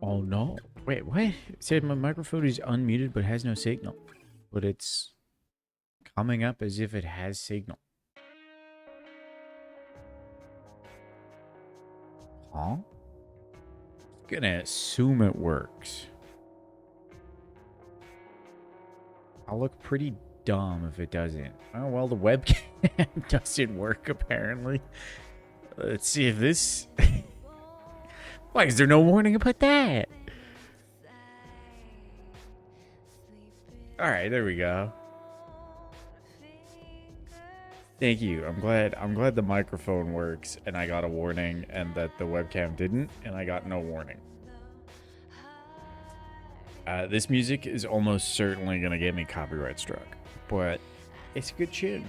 Oh no. Wait, what? It said my microphone is unmuted but has no signal. But it's coming up as if it has signal. Huh? Gonna assume it works. I'll look pretty dumb if it doesn't. Oh, well, the webcam doesn't work apparently. Let's see if this... Why is there no warning about that? Alright, there we go. Thank you. I'm glad the microphone works and I got a warning and that the webcam didn't and I got no warning. This music is almost certainly gonna get me copyright struck, but it's a good tune.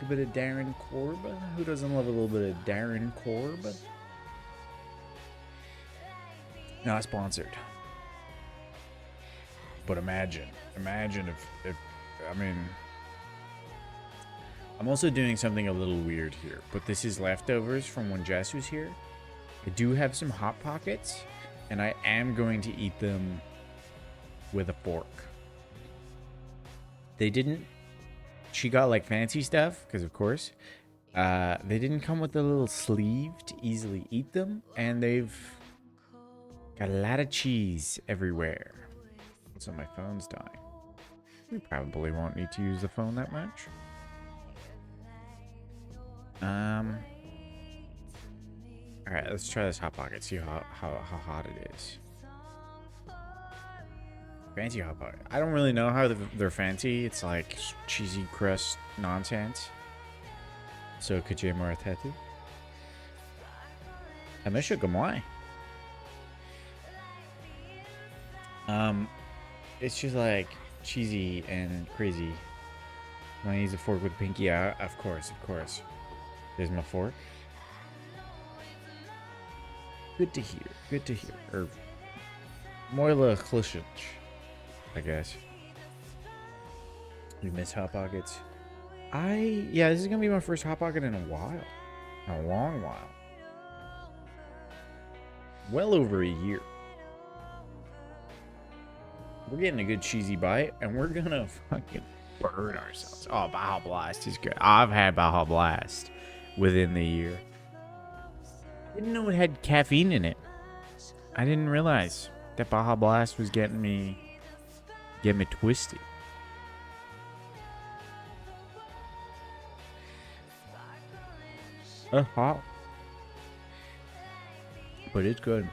A bit of Darren Korb. Who doesn't love a little bit of Darren Korb? Not sponsored. But imagine if I mean, I'm also doing something a little weird here, but this is leftovers from when Jess was here. I do have some Hot Pockets, and I am going to eat them with a fork. They didn't, she got like fancy stuff, because of course, they didn't come with a little sleeve to easily eat them, and they've got a lot of cheese everywhere. So my phone's dying. We probably won't need to use the phone that much. Alright, let's try this Hot Pocket, see how hot it is. Fancy Hot Pocket. I don't really know how they're fancy. It's like cheesy crust nonsense. So, Kajay Maratatu. Amisha Gamwai. It's just like cheesy and crazy. I use a fork with pinky out. Of course. There's my fork. Good to hear. Or Moila Klishich, I guess. We miss Hot Pockets. Yeah, this is gonna be my first Hot Pocket in a while. A long while. Well over a year. We're getting a good cheesy bite, and we're gonna fucking burn ourselves. Oh, Baja Blast is good. I've had Baja Blast within the year. Didn't know it had caffeine in it. I didn't realize that Baja Blast was getting me twisted. Hot. But it's good.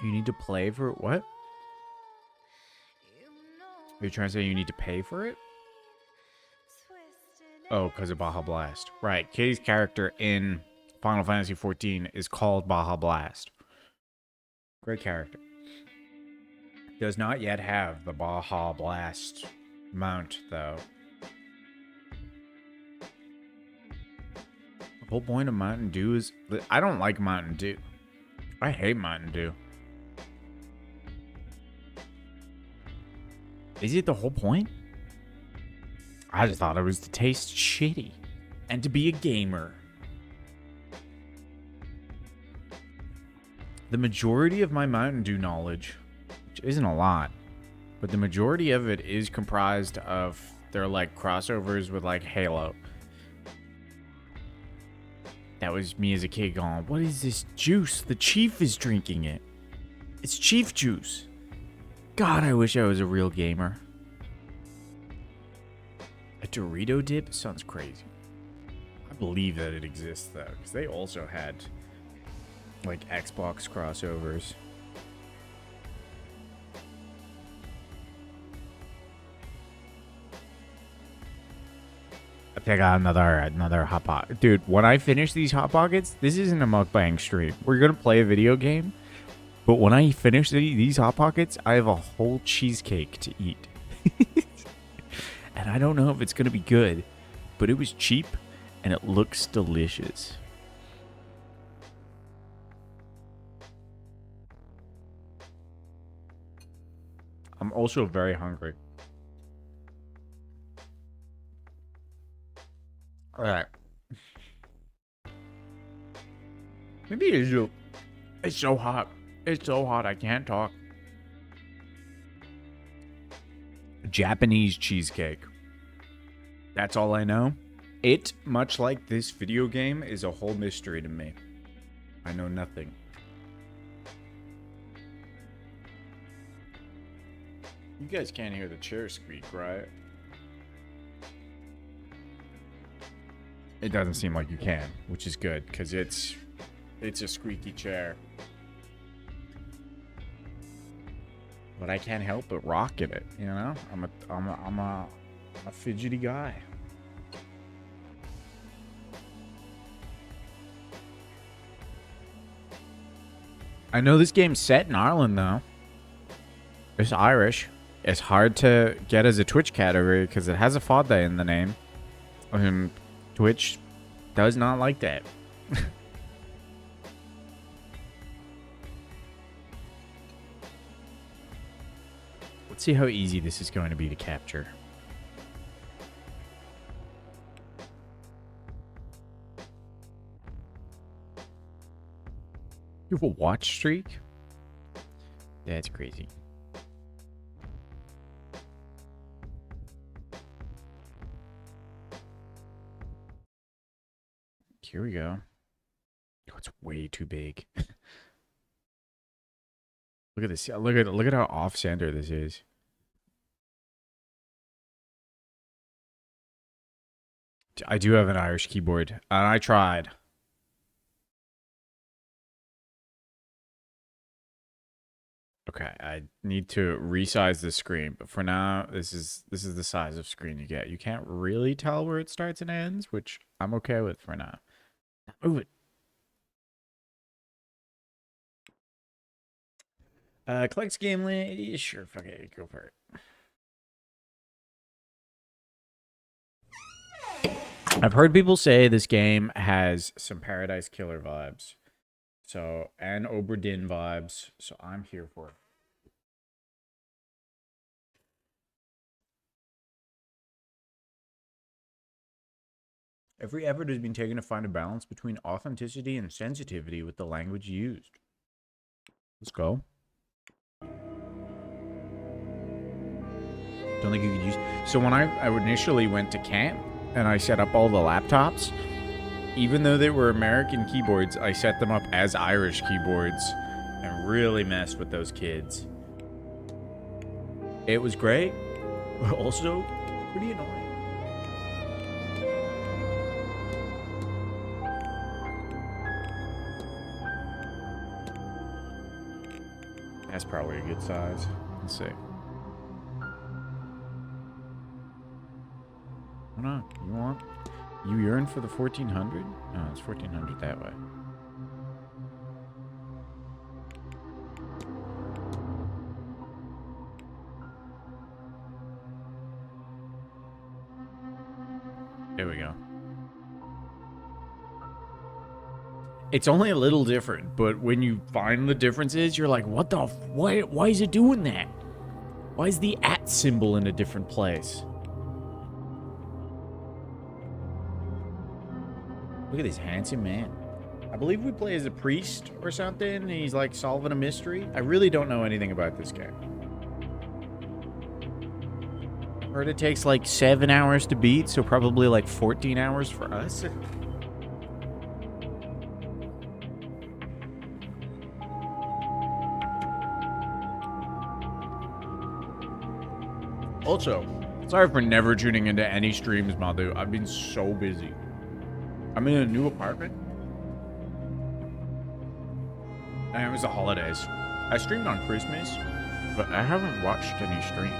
You need to play for what? Are you trying to say you need to pay for it? Oh, because of Baja Blast. Right. Katie's character in Final Fantasy XIV is called Baja Blast. Great character. Does not yet have the Baja Blast mount, though. The whole point of Mountain Dew is... I don't like Mountain Dew. I hate Mountain Dew. Is it the whole point? I just thought it was to taste shitty. And to be a gamer. The majority of my Mountain Dew knowledge, which isn't a lot, but the majority of it is comprised of their like crossovers with like Halo. That was me as a kid going, what is this juice? The Chief is drinking it. It's Chief juice. God, I wish I was a real gamer. A Dorito dip sounds crazy. I believe that it exists though, because they also had like Xbox crossovers. I think I got another Hot Pocket. Dude, when I finish these Hot Pockets, this isn't a mukbang stream. We're going to play a video game. But when I finish these Hot Pockets, I have a whole cheesecake to eat. And I don't know if it's going to be good. But it was cheap and it looks delicious. I'm also very hungry. All right. Maybe it's so hot. It's so hot I can't talk. Japanese cheesecake. That's all I know. It, much like this video game, is a whole mystery to me. I know nothing. You guys can't hear the chair squeak, right? It doesn't seem like you can, which is good, because it's a squeaky chair. But I can't help but rock in it, you know? I'm a fidgety guy. I know this game's set in Ireland, though. It's Irish. It's hard to get as a Twitch category because it has a fada in the name. And Twitch does not like that. Let's see how easy this is going to be to capture. You have a watch streak? That's crazy. Here we go. Oh, it's way too big. Look at this. Look at how off center this is. I do have an Irish keyboard, and I tried. Okay, I need to resize the screen, but for now, this is the size of screen you get. You can't really tell where it starts and ends, which I'm okay with for now. Move it. Collects game list. Sure, fuck it, go for it. I've heard people say this game has some Paradise Killer vibes. So, and Oberdin vibes. So I'm here for it. Every effort has been taken to find a balance between authenticity and sensitivity with the language used. Let's go. Don't think you could use... So when I initially went to camp and I set up all the laptops, even though they were American keyboards, I set them up as Irish keyboards and really messed with those kids. It was great, but also pretty annoying. That's probably a good size. Let's see. Why not? You yearn for the 1400? No, it's 1400 that way. There we go. It's only a little different, but when you find the differences, you're like, what the why is it doing that? Why is the @ symbol in a different place? Look at this handsome man. I believe we play as a priest or something, and he's like solving a mystery. I really don't know anything about this game. Heard it takes like 7 hours to beat, so probably like 14 hours for us. Also, sorry for never tuning into any streams, Madhu. I've been so busy. I'm in a new apartment. And it was the holidays. I streamed on Christmas, but I haven't watched any streams.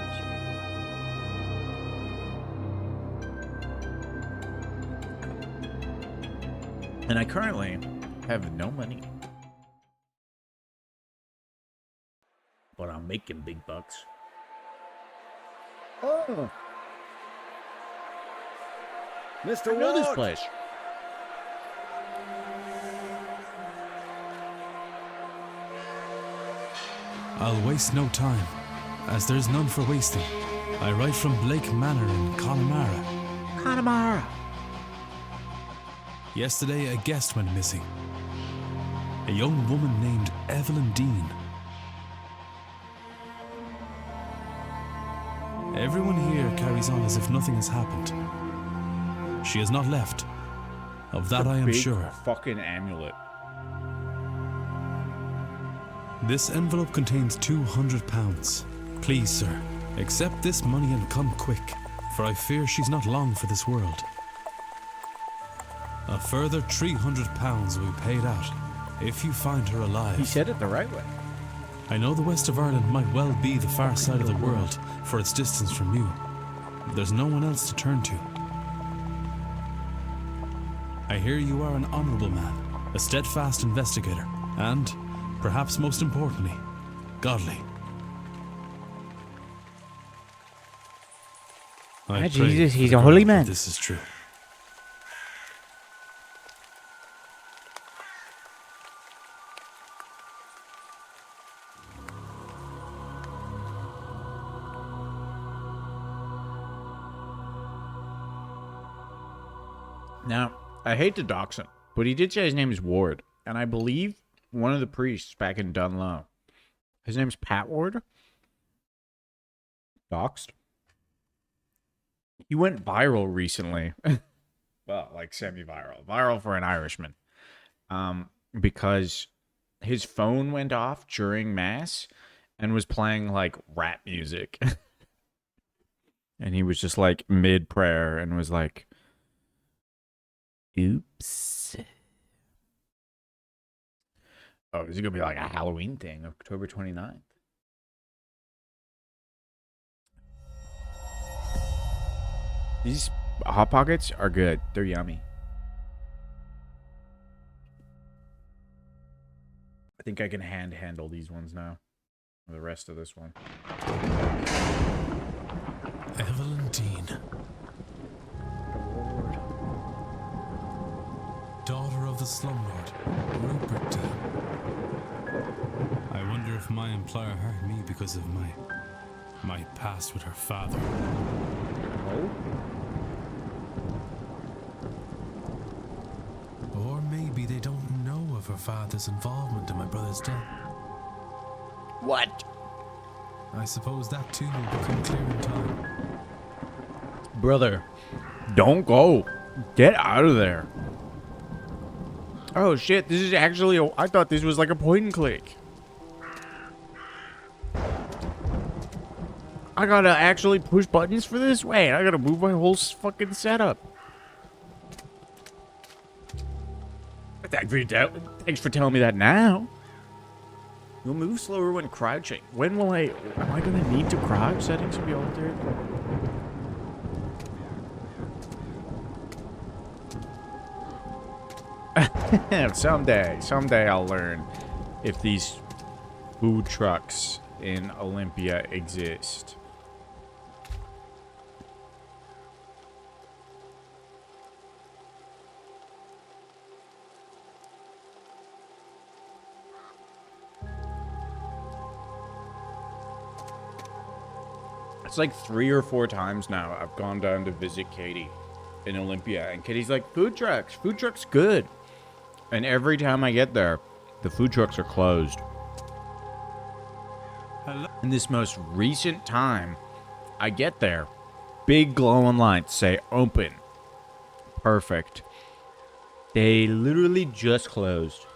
And I currently have no money. But I'm making big bucks. Oh, Mr. I know this Ward. place. I'll waste no time, as there's none for wasting. I write from Blake Manor in Connemara. Connemara. Yesterday, a guest went missing. A young woman named Evelyn Dean. Everyone here carries on as if nothing has happened. She has not left. Of that I am big sure. Fucking amulet. This envelope contains £200. Please, sir, accept this money and come quick, for I fear she's not long for this world. A further £300 will be paid out if you find her alive. He said it the right way. I know the west of Ireland might well be the far side of the world for its distance from you, but there's no one else to turn to. I hear you are an honourable man, a steadfast investigator, and, perhaps most importantly, godly. I pray Jesus, for he's the a holy God that man. This is true. Now, I hate to dox him, but he did say his name is Ward, and I believe one of the priests back in Dunlow. His name's Pat Ward. Doxed. He went viral recently. Well, like semi-viral. Viral for an Irishman. Because his phone went off during mass and was playing like rap music. And he was just like mid-prayer and was like, oops. Oh, this is going to be like a Halloween thing, October 29th. These Hot Pockets are good. They're yummy. I think I can handle these ones now. Or the rest of this one. Evelyn Dean. Daughter of the slumlord, Rupert Dean. I wonder if my employer hired me because of my past with her father. Oh? Or maybe they don't know of her father's involvement in my brother's death. What? I suppose that too will become clear in time. Brother, don't go. Get out of there. Oh shit, this is actually I thought this was like a point and click. I gotta actually push buttons for this? Wait, I gotta move my whole fucking setup. Thanks for telling me that now. You'll move slower when crouching. When will am I gonna need to crouch? Settings will be altered. Someday I'll learn if these food trucks in Olympia exist. It's like 3 or 4 times now I've gone down to visit Katie in Olympia, and Katie's like, food trucks good. And every time I get there, the food trucks are closed. Hello? In this most recent time, I get there, big glowing lights say open. Perfect. They literally just closed.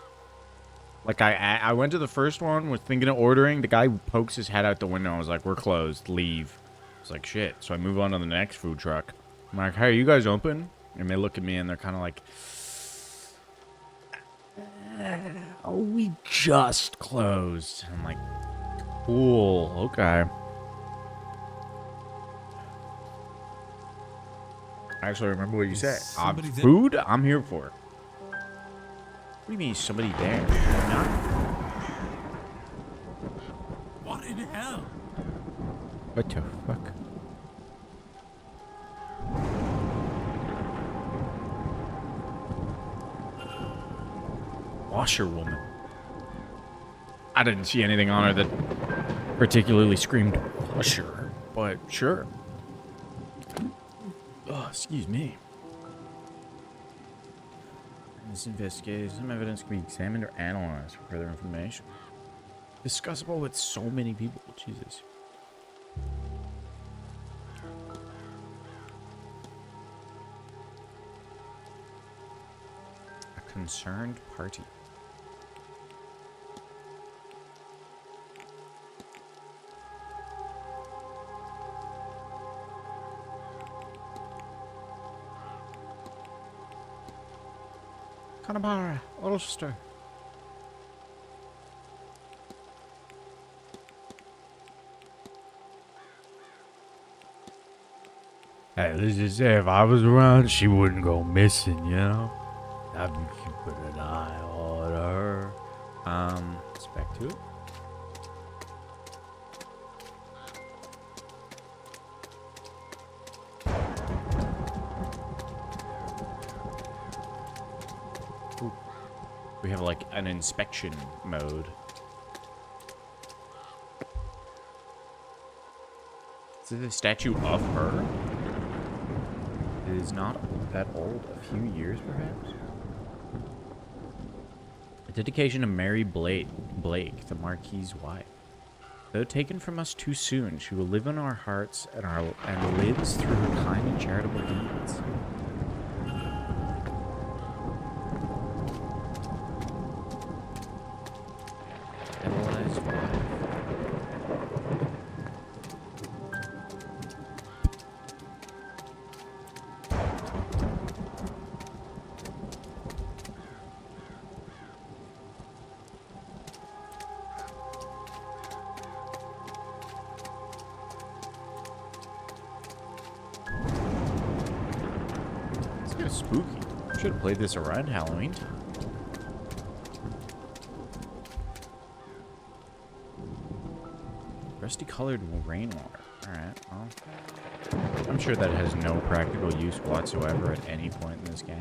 Like I went to the first one, was thinking of ordering. The guy pokes his head out the window and was like, we're closed, leave. It's like, shit. So I move on to the next food truck. I'm like, hey, are you guys open? And they look at me and they're kind of like, oh, we just closed. I'm like, cool, okay. I actually remember what you said. Food, I'm here for. What do you mean, somebody there? Not? What in hell? What the fuck? Washerwoman. I didn't see anything on her that particularly screamed washer, but sure. Oh, excuse me. This investigated. Some evidence can be examined or analyzed for further information. Discussable with so many people. Jesus. A concerned party. Connemara, Ulster. Hey, let's just say if I was around, she wouldn't go missing, you know? I'd be keeping an eye on her. Let's back to it. Ooh. We have like an inspection mode. Is it a statue of her? It is not that old. A few years, perhaps? A dedication to Mary Blake, the Marquis's wife. Though taken from us too soon, she will live in our hearts and lives through her kind and charitable deeds. Idolized wife. Spooky. Should have played this around Halloween time. Rusty colored rainwater. Alright, well. I'm sure that has no practical use whatsoever at any point in this game.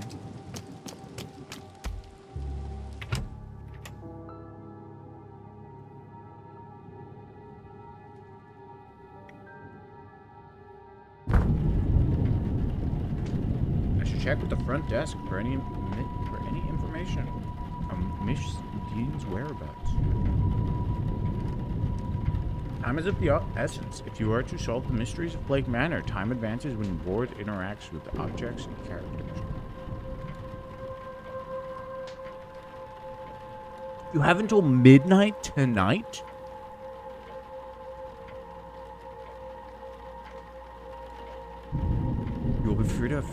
Check with the front desk for any information on Miss Dean's whereabouts. Time is of the essence. If you are to solve the mysteries of Blake Manor, time advances when Ward interacts with the objects and characters. You have until midnight tonight? You will be free to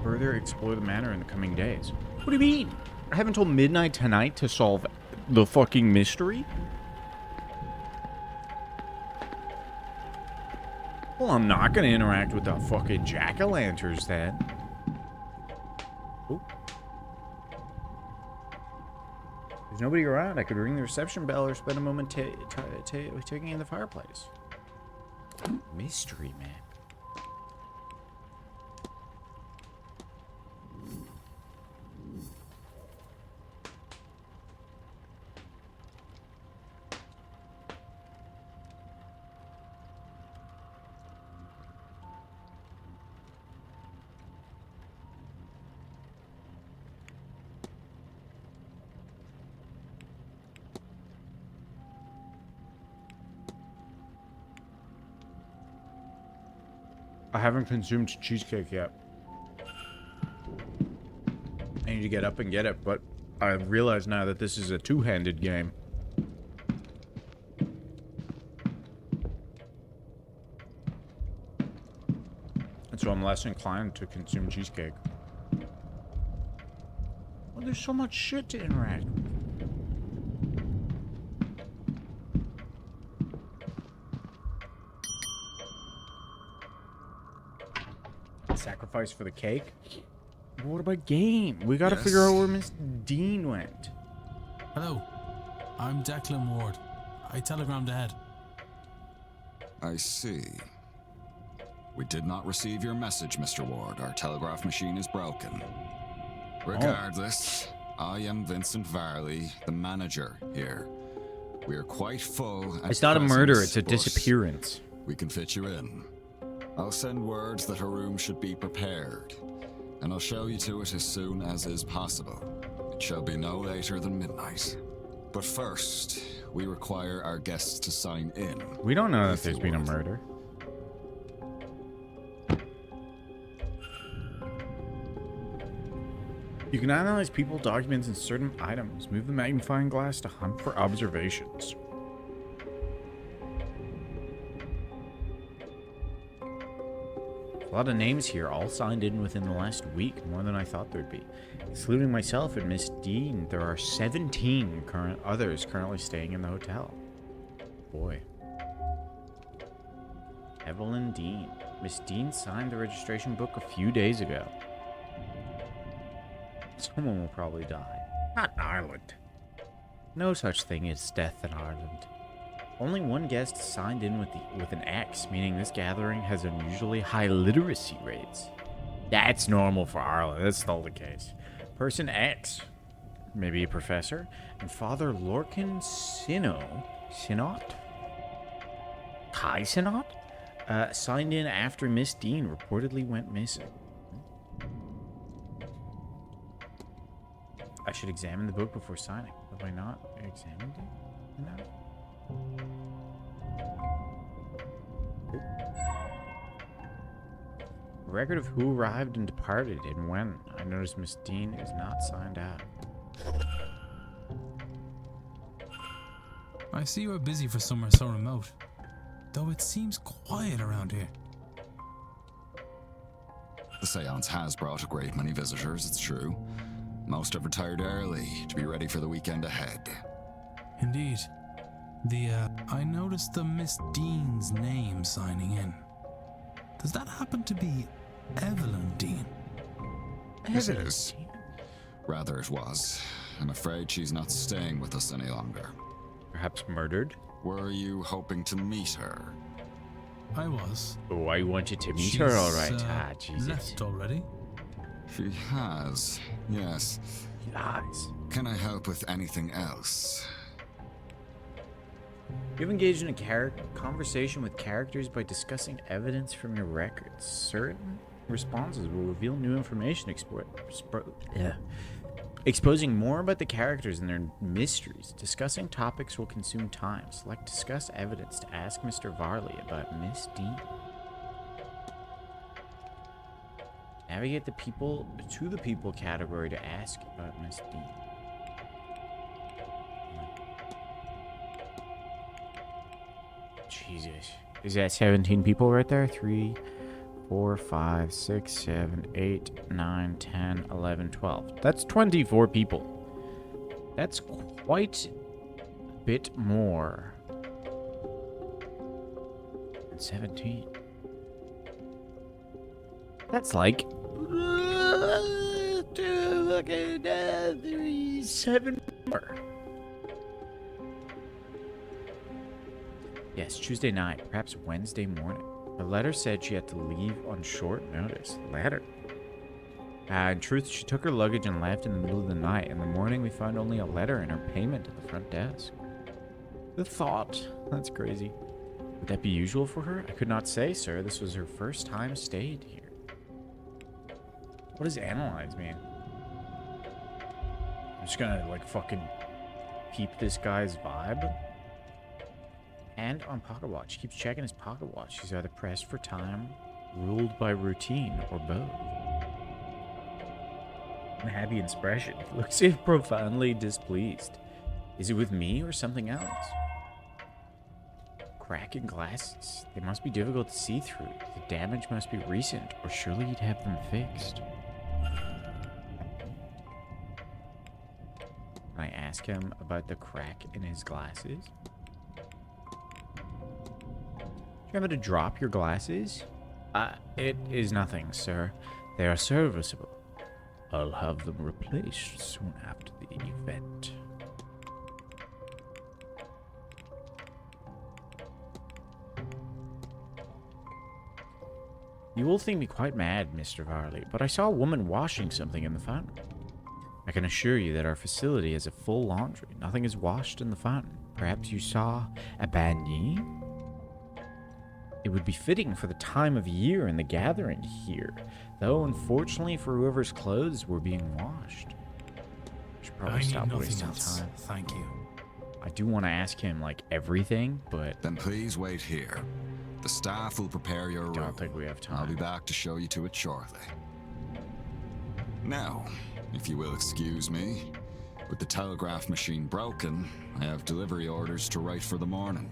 further explore the manor in the coming days. What do you mean? I have until midnight tonight to solve the fucking mystery? Well, I'm not gonna interact with the fucking jack-o'-lanterns then. Oh. There's nobody around. I could ring the reception bell or spend a moment taking in the fireplace. Mystery, man. I haven't consumed cheesecake yet. I need to get up and get it, but I realize now that this is a two-handed game. And so I'm less inclined to consume cheesecake. Well, there's so much shit to interact with. Sacrifice for the cake? What about game? We gotta figure out where Miss Dean went. Hello, I'm Declan Ward. I telegrammed ahead. I see. We did not receive your message, Mr. Ward. Our telegraph machine is broken. Regardless, I am Vincent Varley, the manager here. We are quite full at It's not a present, murder, it's a but disappearance. We can fit you in. I'll send words that her room should be prepared, and I'll show you to it as soon as is possible. It shall be no later than midnight. But first, we require our guests to sign in. We don't know that there's been a murder. You can analyze people, documents, and certain items. Move the magnifying glass to hunt for observations. A lot of names here, all signed in within the last week, more than I thought there'd be. Excluding myself and Miss Dean, there are 17 others currently staying in the hotel. Boy. Evelyn Dean. Miss Dean signed the registration book a few days ago. Someone will probably die. Not in Ireland. No such thing as death in Ireland. Only one guest signed in with an X, meaning this gathering has unusually high literacy rates. That's normal for Ireland. That's still the case. Person X, maybe a professor, and Father Lorcan Sinot? Kai Sinot? Signed in after Miss Dean reportedly went missing. I should examine the book before signing. Have I not examined it? No. Record of who arrived and departed and when. I noticed Miss Dean is not signed out. I see you are busy for somewhere so remote, though it seems quiet around here. The Séance has brought a great many visitors, it's true. Most have retired early to be ready for the weekend ahead. Indeed. I noticed the Miss Dean's name signing in. Does that happen to be Evelyn Dean? Yes, it is. Rather it was. I'm afraid she's not staying with us any longer. Perhaps murdered? Were you hoping to meet her? I was. Oh, I wanted to meet her, all right. Jesus. Left already? She has, yes. He lies. Can I help with anything else? You've engaged in a conversation with characters by discussing evidence from your records. Certain responses will reveal new information, exposing more about the characters and their mysteries. Discussing topics will consume time. Select discuss evidence to ask Mr. Varley about Miss Dean. Navigate the people to the people category to ask about Miss Dean. Jesus. Is that 17 people right there? 3, 4, 5, 6, 7, 8, 9, 10, 11, 12. That's 24 people. That's quite a bit more than 17. That's like 7 more. Yes, Tuesday night, perhaps Wednesday morning. Her letter said she had to leave on short notice. Letter. In truth, she took her luggage and left in the middle of the night. In the morning, we found only a letter and her payment at the front desk. The thought. That's crazy. Would that be usual for her? I could not say, sir. This was her first time stayed here. What does analyze mean? I'm just gonna, like, fucking peep this guy's vibe. And on pocket watch. Keeps checking his pocket watch. He's either pressed for time, ruled by routine, or both. Unhappy expression. Looks profoundly displeased. Is it with me or something else? Cracking glasses. They must be difficult to see through. The damage must be recent, or surely you'd have them fixed. Can I ask him about the crack in his glasses? Do you happen to drop your glasses? It is nothing, sir. They are serviceable. I'll have them replaced soon after the event. You will think me quite mad, Mr. Varley, but I saw a woman washing something in the fountain. I can assure you that our facility has a full laundry. Nothing is washed in the fountain. Perhaps you saw a baignée? It would be fitting for the time of year and the gathering here, though unfortunately for whoever's clothes were being washed. Should Probably I need stop nothing wasting else. time. Thank you. I do want to ask him like everything, but Then please wait here. The staff will prepare your room. don't think we have I'll be time. back to show you to it shortly. Now, if you will excuse me, with the telegraph machine broken, I have delivery orders to write for the morning.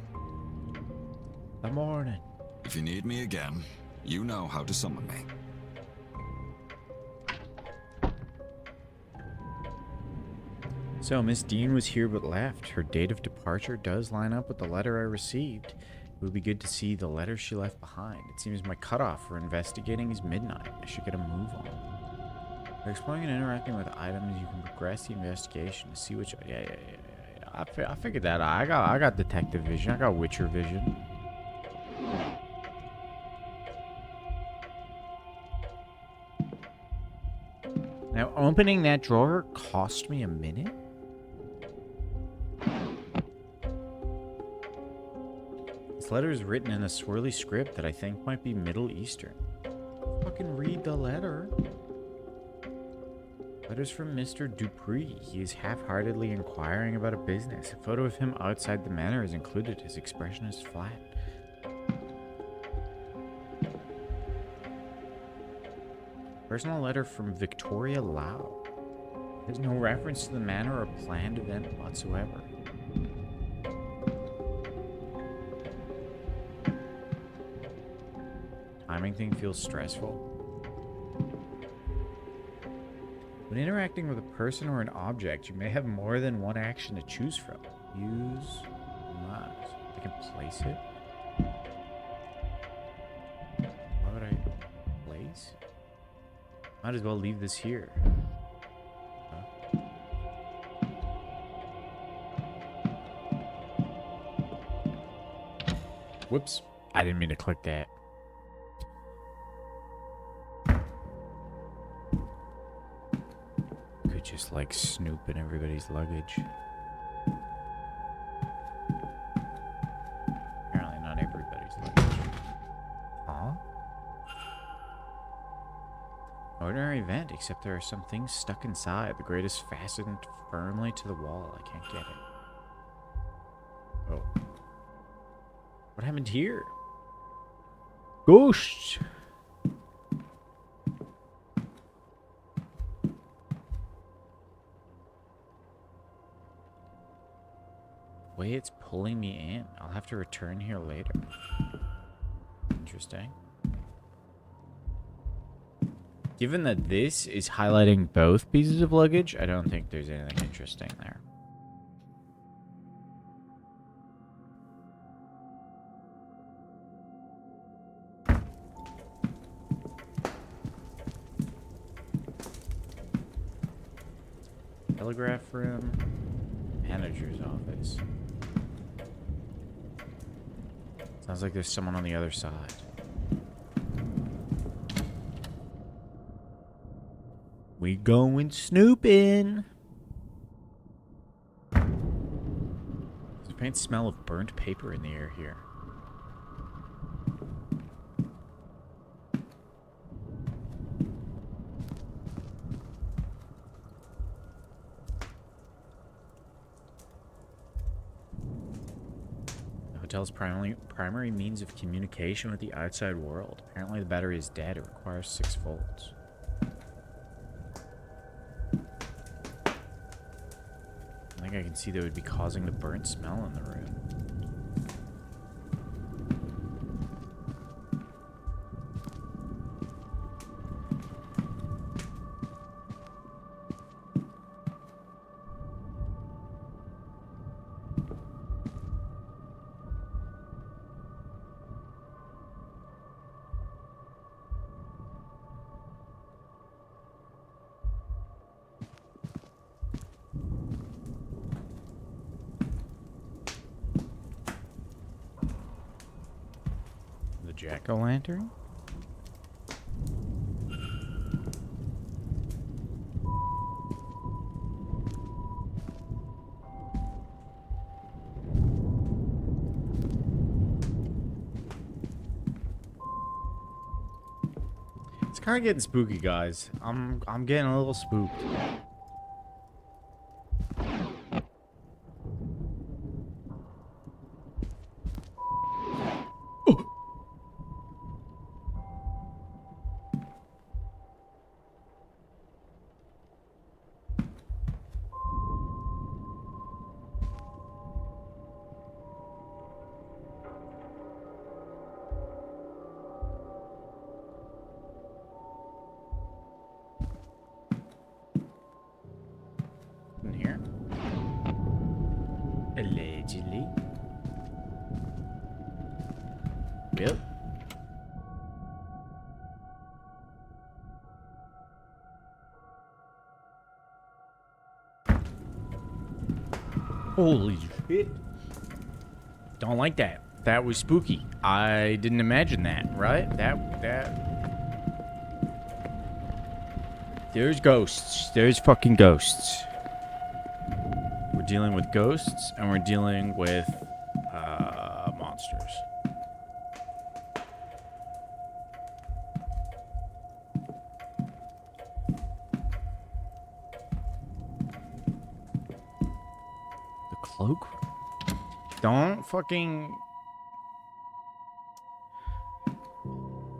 The morning. If you need me again, you know how to summon me. So Miss Dean was here but left. Her date of departure does line up with the letter I received. It would be good to see the letter she left behind. It seems my cutoff for investigating is midnight. I should get a move on. By exploring and interacting with items, you can progress the investigation to see which. Yeah. I figured that out. I got detective vision. I got Witcher vision. Now, opening that drawer cost me a minute? This letter is written in a swirly script that I think might be Middle Eastern. Fucking read the letter. Letters from Mr. Dupree. He is half-heartedly inquiring about a business. A photo of him outside the manor is included. His expression is flat. Personal letter from Victoria Lau. There's no reference to the manor or planned event whatsoever. Timing thing feels stressful. When interacting with a person or an object, you may have more than one action to choose from. Use must. I can place it. Why would I place? Might as well leave this here. Huh? Whoops. I didn't mean to click that. Could just like snoop in everybody's luggage. Apparently not everybody's luggage. Huh? Ordinary event, except there are some things stuck inside. The grate is fastened firmly to the wall. I can't get it. Oh. What happened here? Ghosts! The way it's pulling me in. I'll have to return here later. Interesting. Given that this is highlighting both pieces of luggage, I don't think there's anything interesting there. Telegraph room. Manager's office. Sounds like there's someone on the other side. We going snooping. There's a faint smell of burnt paper in the air here. The hotel's primary means of communication with the outside world. Apparently the battery is dead. It requires 6 volts. I think I can see that would be causing the burnt smell in the room. Jack-o'-lantern? It's kind of getting spooky, guys. I'm getting a little spooked. Ready? Yep. Holy shit. Don't like that. That was spooky. I didn't imagine that, right? That. There's ghosts. There's fucking ghosts. We're dealing with ghosts, and we're dealing with, monsters. The cloak? Don't fucking...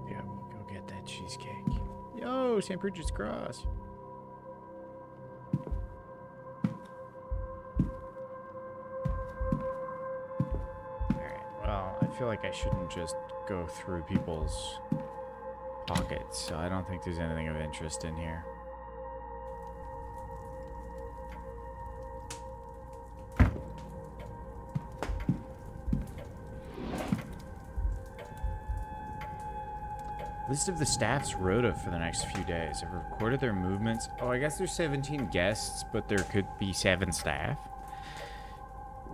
Yeah, we'll go get that cheesecake. Yo, St. Bridget's Cross. Alright, well, I feel like I shouldn't just go through people's pockets, so I don't think there's anything of interest in here. List of the staff's rota for the next few days. I've recorded their movements. Oh, I guess there's 17 guests, but there could be 7 staff.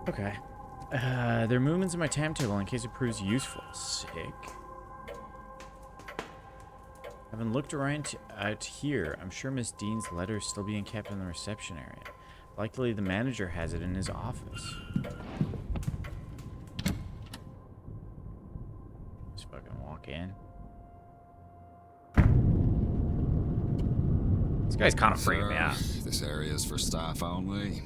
Okay. Their movements in my timetable in case it proves useful. Sick. Having looked around out here, I'm sure Miss Dean's letter is still being kept in the reception area. Likely the manager has it in his office. Just fucking walk in. This guy's kind of freaking me out. This area is for staff only.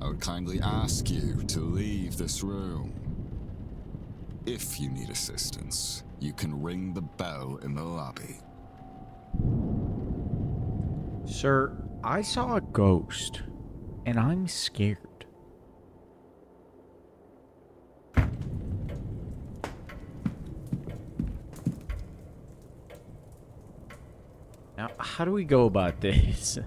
I would kindly ask you to leave this room. If you need assistance, you can ring the bell in the lobby. Sir, I saw a ghost, and I'm scared. Now, how do we go about this?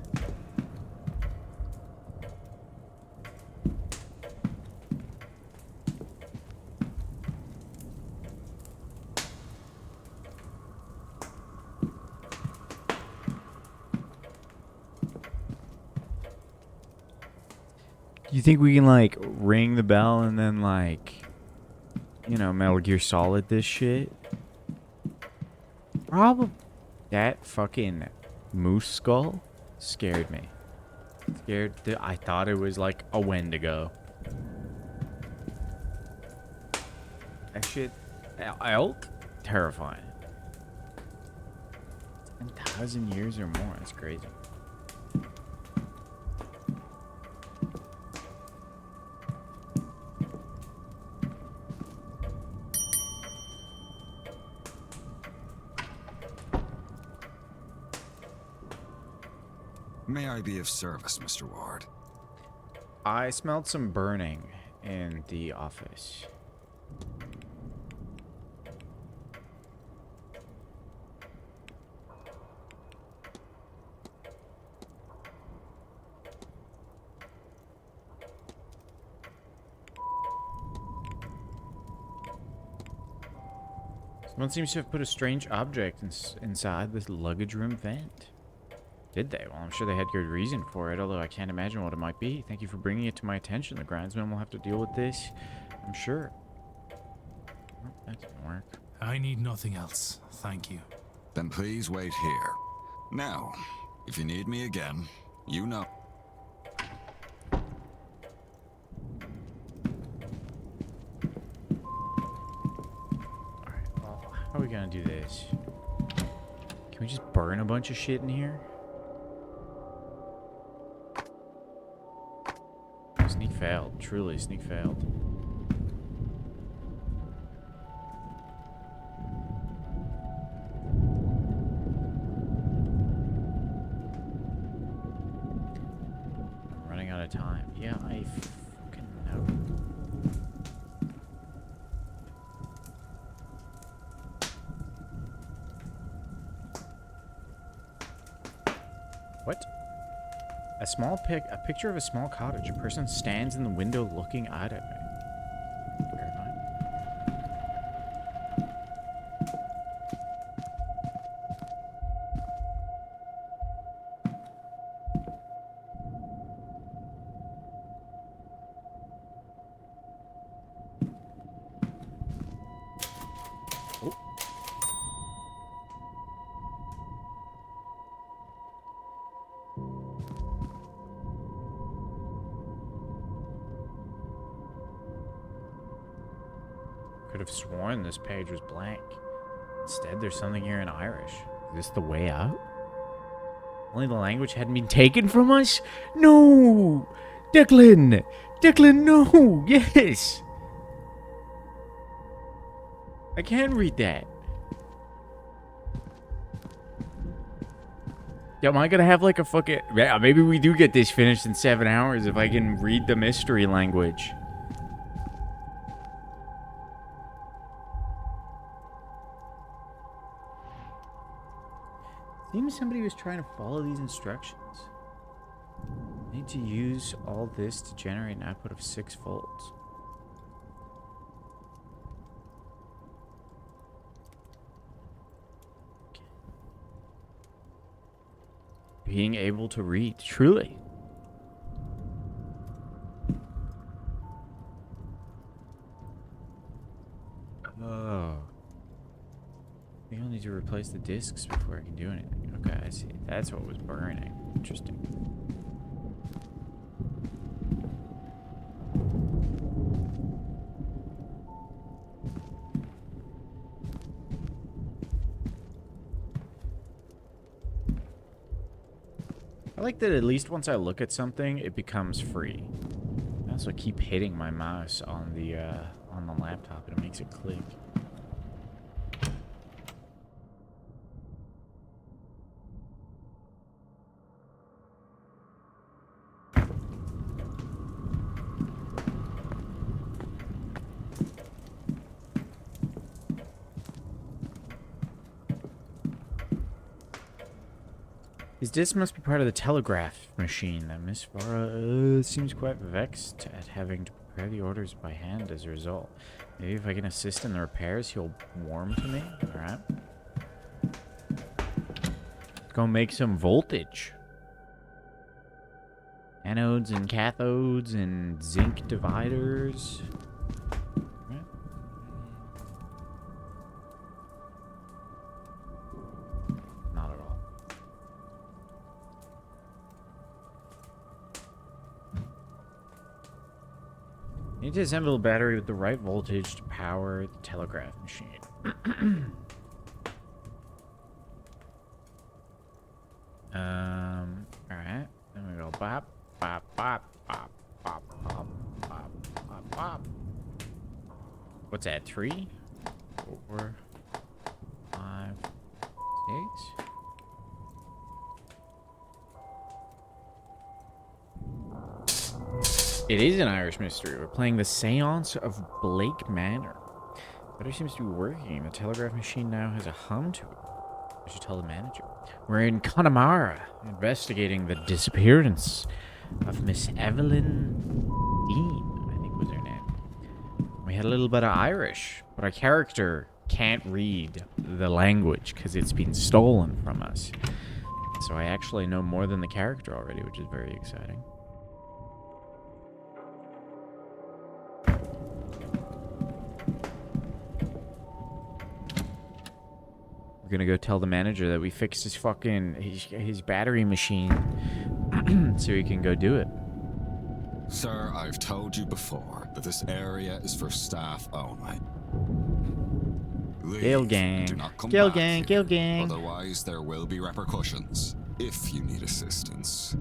Do you think we can, like, ring the bell and then, like, you know, Metal Gear Solid this shit? Probably. That fucking moose skull scared me. I thought it was like a Wendigo. That shit, elk, terrifying. 10,000 years or more. That's crazy. May I be of service, Mr. Ward? I smelled some burning in the office. Someone seems to have put a strange object inside this luggage room vent. Did they? Well, I'm sure they had good reason for it, although I can't imagine what it might be. Thank you for bringing it to my attention. The groundsman will have to deal with this, I'm sure. Oh, that didn't work. I need nothing else, thank you. Then please wait here. Now, if you need me again, you know. Alright, well, how are we gonna do this? Can we just burn a bunch of shit in here? Sneak failed. Truly, sneak failed. I'm running out of time. Yeah, I fucking know. What? A picture of a small cottage. A person stands in the window looking out at me. Terrifying. Oh. Could have sworn this page was blank. Instead, there's something here in Irish. Is this the way out? Only the language hadn't been taken from us? No! Declan! Declan, no! Yes! I can read that. Yeah, am I gonna have like a fucking... Yeah, maybe we do get this finished in 7 hours if I can read the mystery language. Seems somebody was trying to follow these instructions. I need to use all this to generate an output of 6 volts. Okay. Being able to read, truly. Oh. I think I'll need to replace the discs before I can do anything. Okay, I see. That's what was burning. Interesting. I like that at least once I look at something, it becomes free. I also keep hitting my mouse on the laptop and it makes it click. His disc must be part of the telegraph machine. That Miss Farah seems quite vexed at having to prepare the orders by hand as a result. Maybe if I can assist in the repairs, he'll warm to me. Alright. Let's go make some voltage. Anodes and cathodes and zinc dividers. Right. Not at all. Need to assemble a battery with the right voltage to power the telegraph machine. Alright. Then we go bop, bop, bop, bop, bop, bop, bop, bop, bop. What's that? 3, 4, 5, 6. It is an Irish mystery. We're playing the Séance of Blake Manor. Better seems to be working. The telegraph machine now has a hum to it. I should tell the manager. We're in Connemara, investigating the disappearance of Miss Evelyn Dean, I think was her name. We had a little bit of Irish, but our character can't read the language because it's been stolen from us. So I actually know more than the character already, which is very exciting. We're gonna go tell the manager that we fixed his fucking his battery machine so he can go do it. Sir, I've told you before that this area is for staff only. Leave Gale and gang. do not come Gale back gang, here. Gale gang. Otherwise, there will be repercussions if you need assistance.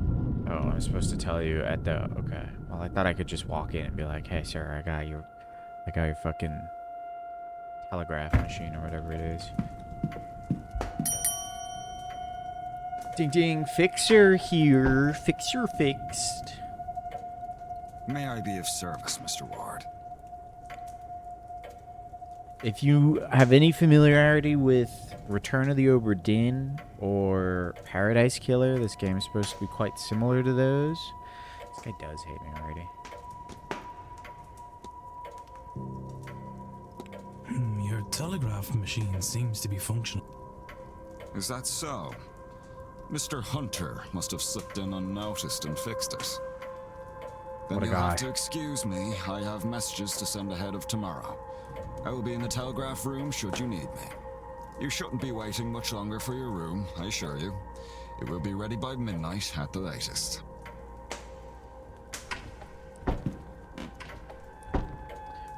Oh, I'm supposed to tell you at the... Okay. Well, I thought I could just walk in and be like, hey, sir, I got your fucking telegraph machine or whatever it is. Ding ding, fixer here. Fixer fixed. May I be of service, Mr. Ward? If you have any familiarity with Return of the Obra Dinn or Paradise Killer, this game is supposed to be quite similar to those. This guy does hate me already. Your telegraph machine seems to be functional. Is that so? Mr. Hunter must have slipped in unnoticed and fixed it. Then What a you'll guy. have to excuse me. I have messages to send ahead of tomorrow. I will be in the telegraph room should you need me. You shouldn't be waiting much longer for your room, I assure you. It will be ready by midnight at the latest.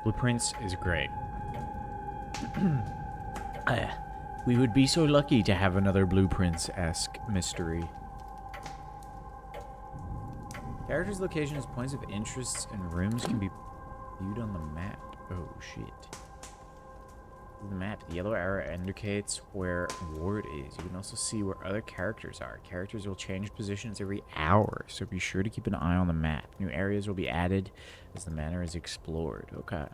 Blueprints is great. We would be so lucky to have another Blueprints-esque mystery. Characters' locations, points of interest, and rooms can be viewed on the map. Oh, shit. The map. The yellow arrow indicates where Ward is. You can also see where other characters are. Characters will change positions every hour, so be sure to keep an eye on the map. New areas will be added as the manor is explored. Okay.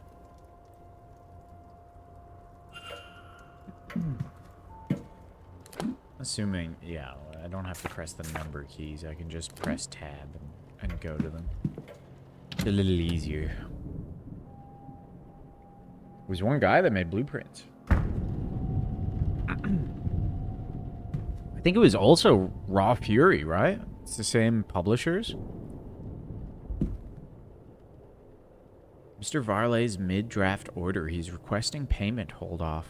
Assuming, yeah, I don't have to press the number keys. I can just press tab and go to them. It's a little easier. There was one guy that made Blueprints. I think it was also Raw Fury, right? It's the same publishers. Mr. Varley's mid-draft order. He's requesting payment hold off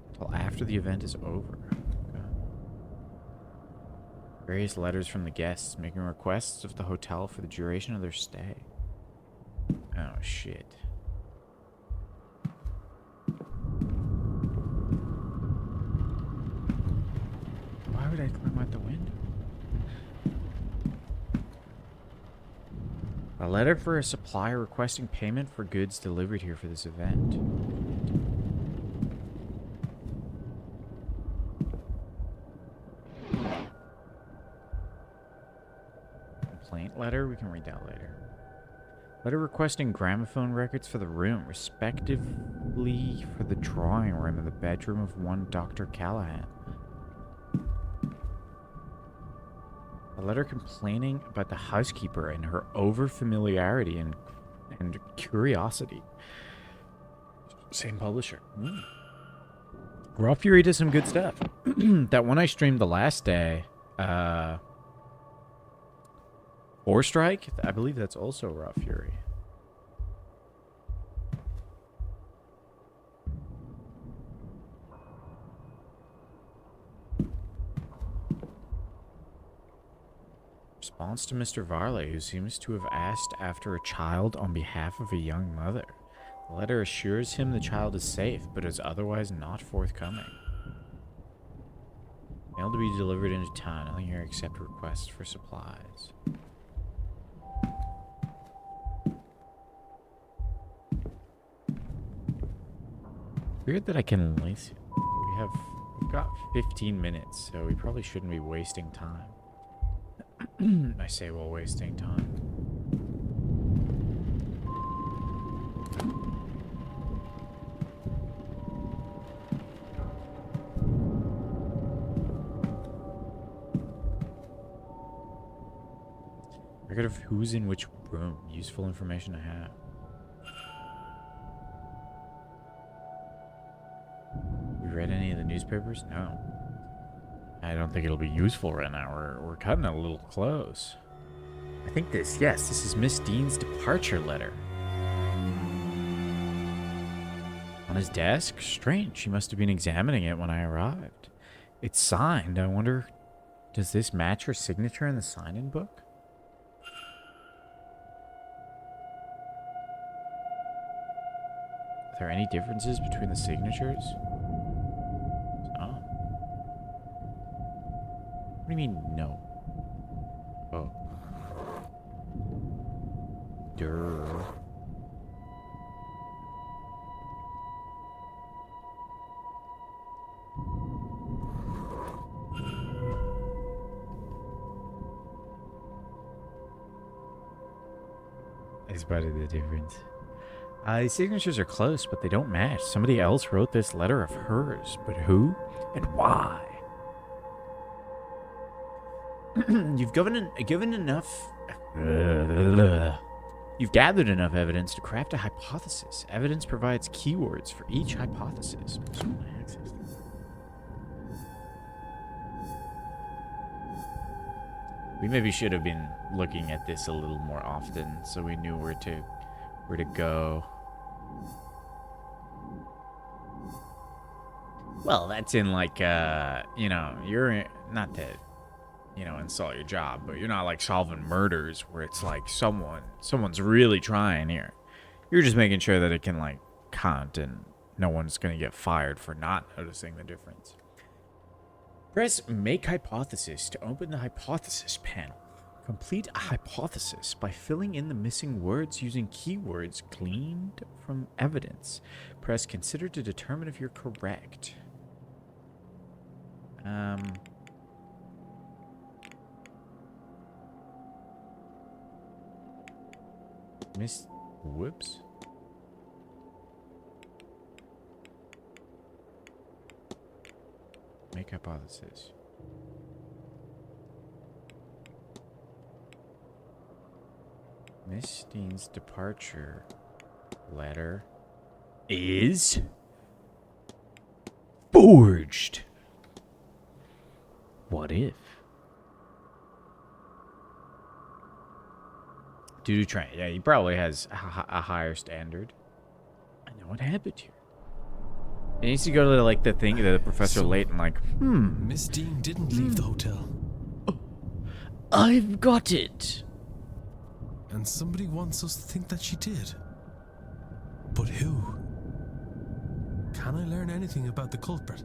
until after the event is over. Okay. Various letters from the guests making requests of the hotel for the duration of their stay. Oh, shit. Why would I climb out the window? A letter for a supplier requesting payment for goods delivered here for this event. Complaint letter? We can read that later. Letter requesting gramophone records for the room, respectively for the drawing room and the bedroom of one Dr. Callahan. A letter complaining about the housekeeper and her over-familiarity and curiosity. Same publisher. Raw Fury does some good stuff. That one I streamed the last day, Four Strike, I believe that's also Raw Fury. Response to Mr. Varley, who seems to have asked after a child on behalf of a young mother. The letter assures him the child is safe, but is otherwise not forthcoming. Mail to be delivered into town. Nothing here except requests for supplies. Weird that I can lace it. We've got 15 minutes, so we probably shouldn't be wasting time. I say while wasting time. Record of who's in which room. Useful information to have. We read any of the newspapers? No. I don't think it'll be useful right now. We're cutting it a little close. I think this is Miss Dean's departure letter. On his desk? Strange. She must have been examining it when I arrived. It's signed. I wonder, does this match her signature in the sign-in book? Are there any differences between the signatures? Oh. What do you mean, no? Oh. Durr. I spotted the difference. These signatures are close, but they don't match. Somebody else wrote this letter of hers, but who and why? You've given enough. You've gathered enough evidence to craft a hypothesis. Evidence provides keywords for each hypothesis. We maybe should have been looking at this a little more often, so we knew where to go. Well, that's in like, you know, you're not to, you know, insult your job, but you're not like solving murders where it's like someone's really trying here. You're just making sure that it can like count and no one's going to get fired for not noticing the difference. Press Make Hypothesis to open the Hypothesis panel. Complete a hypothesis by filling in the missing words using keywords gleaned from evidence. Press Consider to determine if you're correct. Whoops. Make hypothesis. Miss Dean's departure letter is forged. What if? Due to train. Yeah, he probably has a higher standard. I know what happened here. He needs to go to like the thing that Professor Layton like, Miss Dean didn't leave the hotel. Oh, I've got it. And somebody wants us to think that she did. But who? Can I learn anything about the culprit?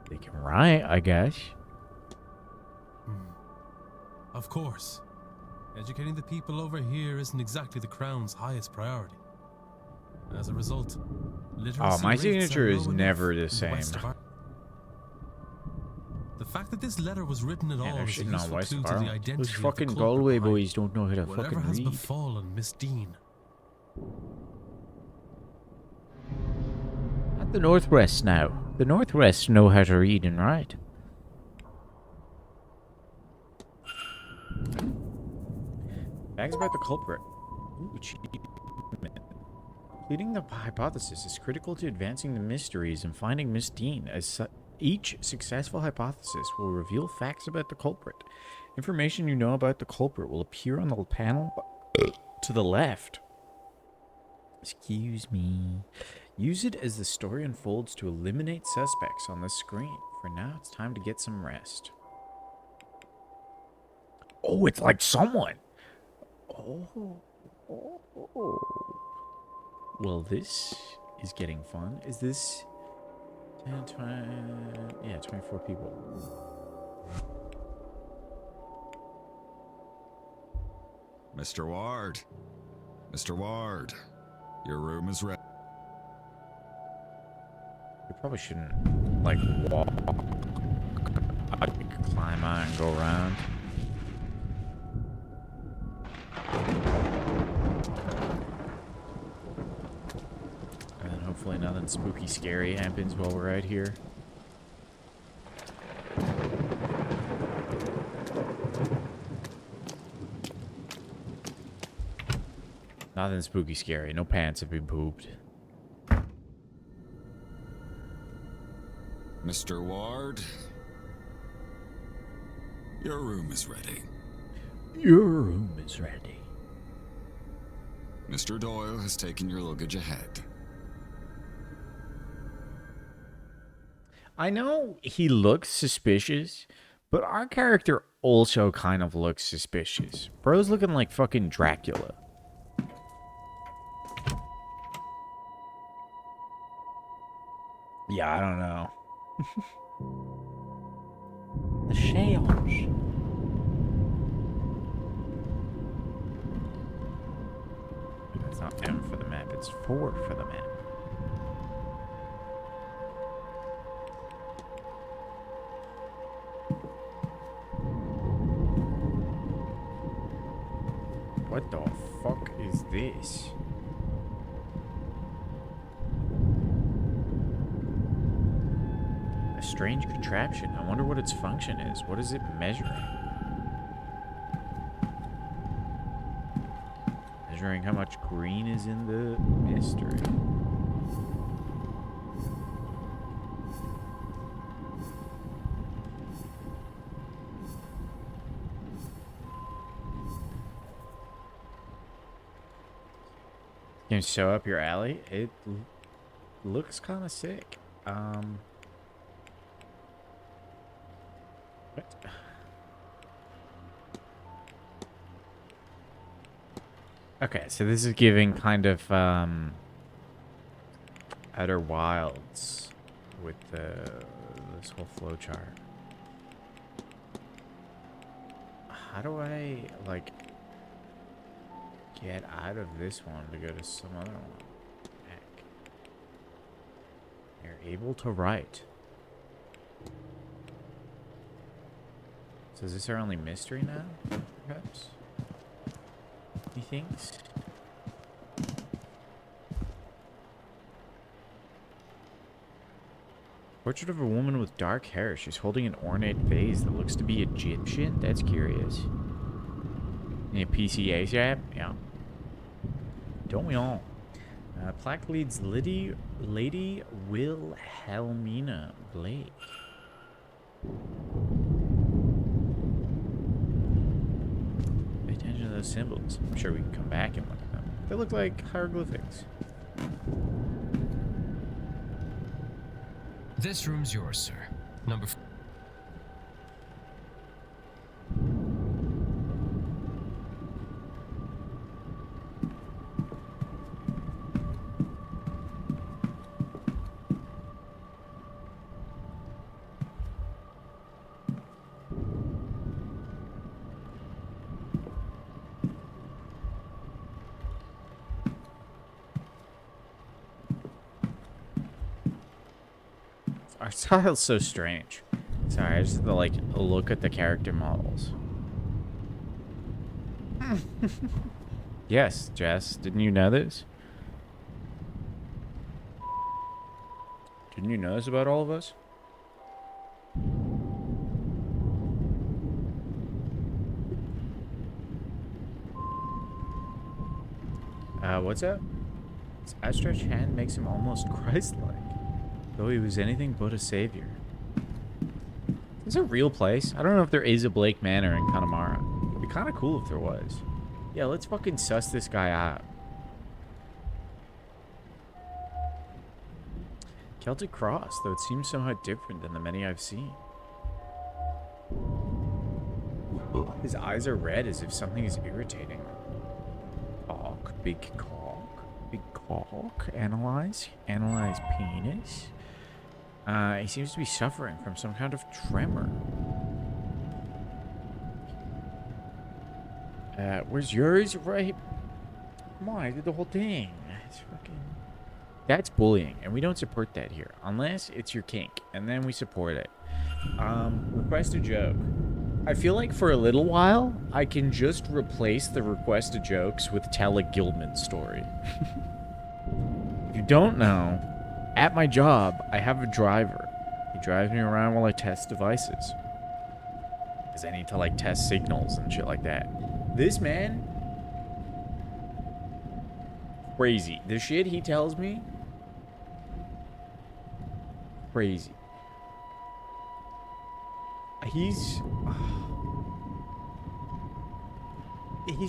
They can write, I guess. Of course. Educating the people over here isn't exactly the Crown's highest priority. As a result, literacy my rates signature are is low never enough the in same. West of Ar- The fact that this letter was written at all they're is a shitting on useful West clue of to the Ireland. identity Those of the fucking culprit Galway behind boys don't know how to whatever fucking has read. befallen Miss Dean. At the Northwest now. The Northwest know how to read and write. Facts about the culprit. Ooh, achievement. Completing the hypothesis is critical to advancing the mysteries and finding Miss Dean. Each successful hypothesis will reveal facts about the culprit. Information you know about the culprit will appear on the panel to the left. Excuse me. Use it as the story unfolds to eliminate suspects on the screen. For now, it's time to get some rest. Oh, it's like someone. Oh. Well, this is getting fun. Is this 10, 20, yeah, 24 people. Mr. Ward. Mr. Ward. Your room is ready. We probably shouldn't, like, walk. I could climb out and go around. And then hopefully nothing spooky scary happens while we're out here. Nothing spooky scary. No pants have been pooped. Mr. Ward. Your room is ready. Your room is ready. Mr. Doyle has taken your luggage ahead. I know he looks suspicious, but our character also kind of looks suspicious. Bro's looking like fucking Dracula. Yeah, I don't know. The Séance. It's not M for the map, it's 4 for the map. this? A strange contraption. I wonder what its function is. What is it measuring? Measuring how much green is in the mystery. Can show up your alley? It looks kind of sick. What? Okay, so this is giving kind of Outer Wilds with this whole flowchart. How do I like get out of this one to go to some other one? Heck. You're able to write. So is this our only mystery now? Perhaps? He thinks. Portrait of a woman with dark hair. She's holding an ornate vase that looks to be Egyptian. That's curious. Need a PCA jab? Yeah. Don't we all? Plaque leads Lady Wilhelmina Blake. Pay attention to those symbols. I'm sure we can come back and look at them. They look like hieroglyphics. This room's yours, sir. Number 4. Our style's so strange. Sorry, I just have to like look at the character models. Yes, Jess, didn't you know this? Didn't you know this about all of us? What's up? His outstretched hand makes him almost Christ-like, though he was anything but a savior. Is this a real place? I don't know if there is a Blake Manor in Connemara. It'd be kind of cool if there was. Yeah, let's fucking suss this guy out. Celtic cross, though it seems somewhat different than the many I've seen. His eyes are red as if something is irritating them. Cock, big cock, big cock. Analyze penis. He seems to be suffering from some kind of tremor. Where's yours? Right. Come on, I did the whole thing. It's fucking... That's bullying, and we don't support that here. Unless it's your kink, and then we support it. Request a joke. I feel like for a little while, I can just replace the request of jokes with tell a Gilman story. If you don't know, at my job, I have a driver. He drives me around while I test devices. Because I need to, like, test signals and shit like that. This man... Crazy. The shit he tells me... Crazy. He's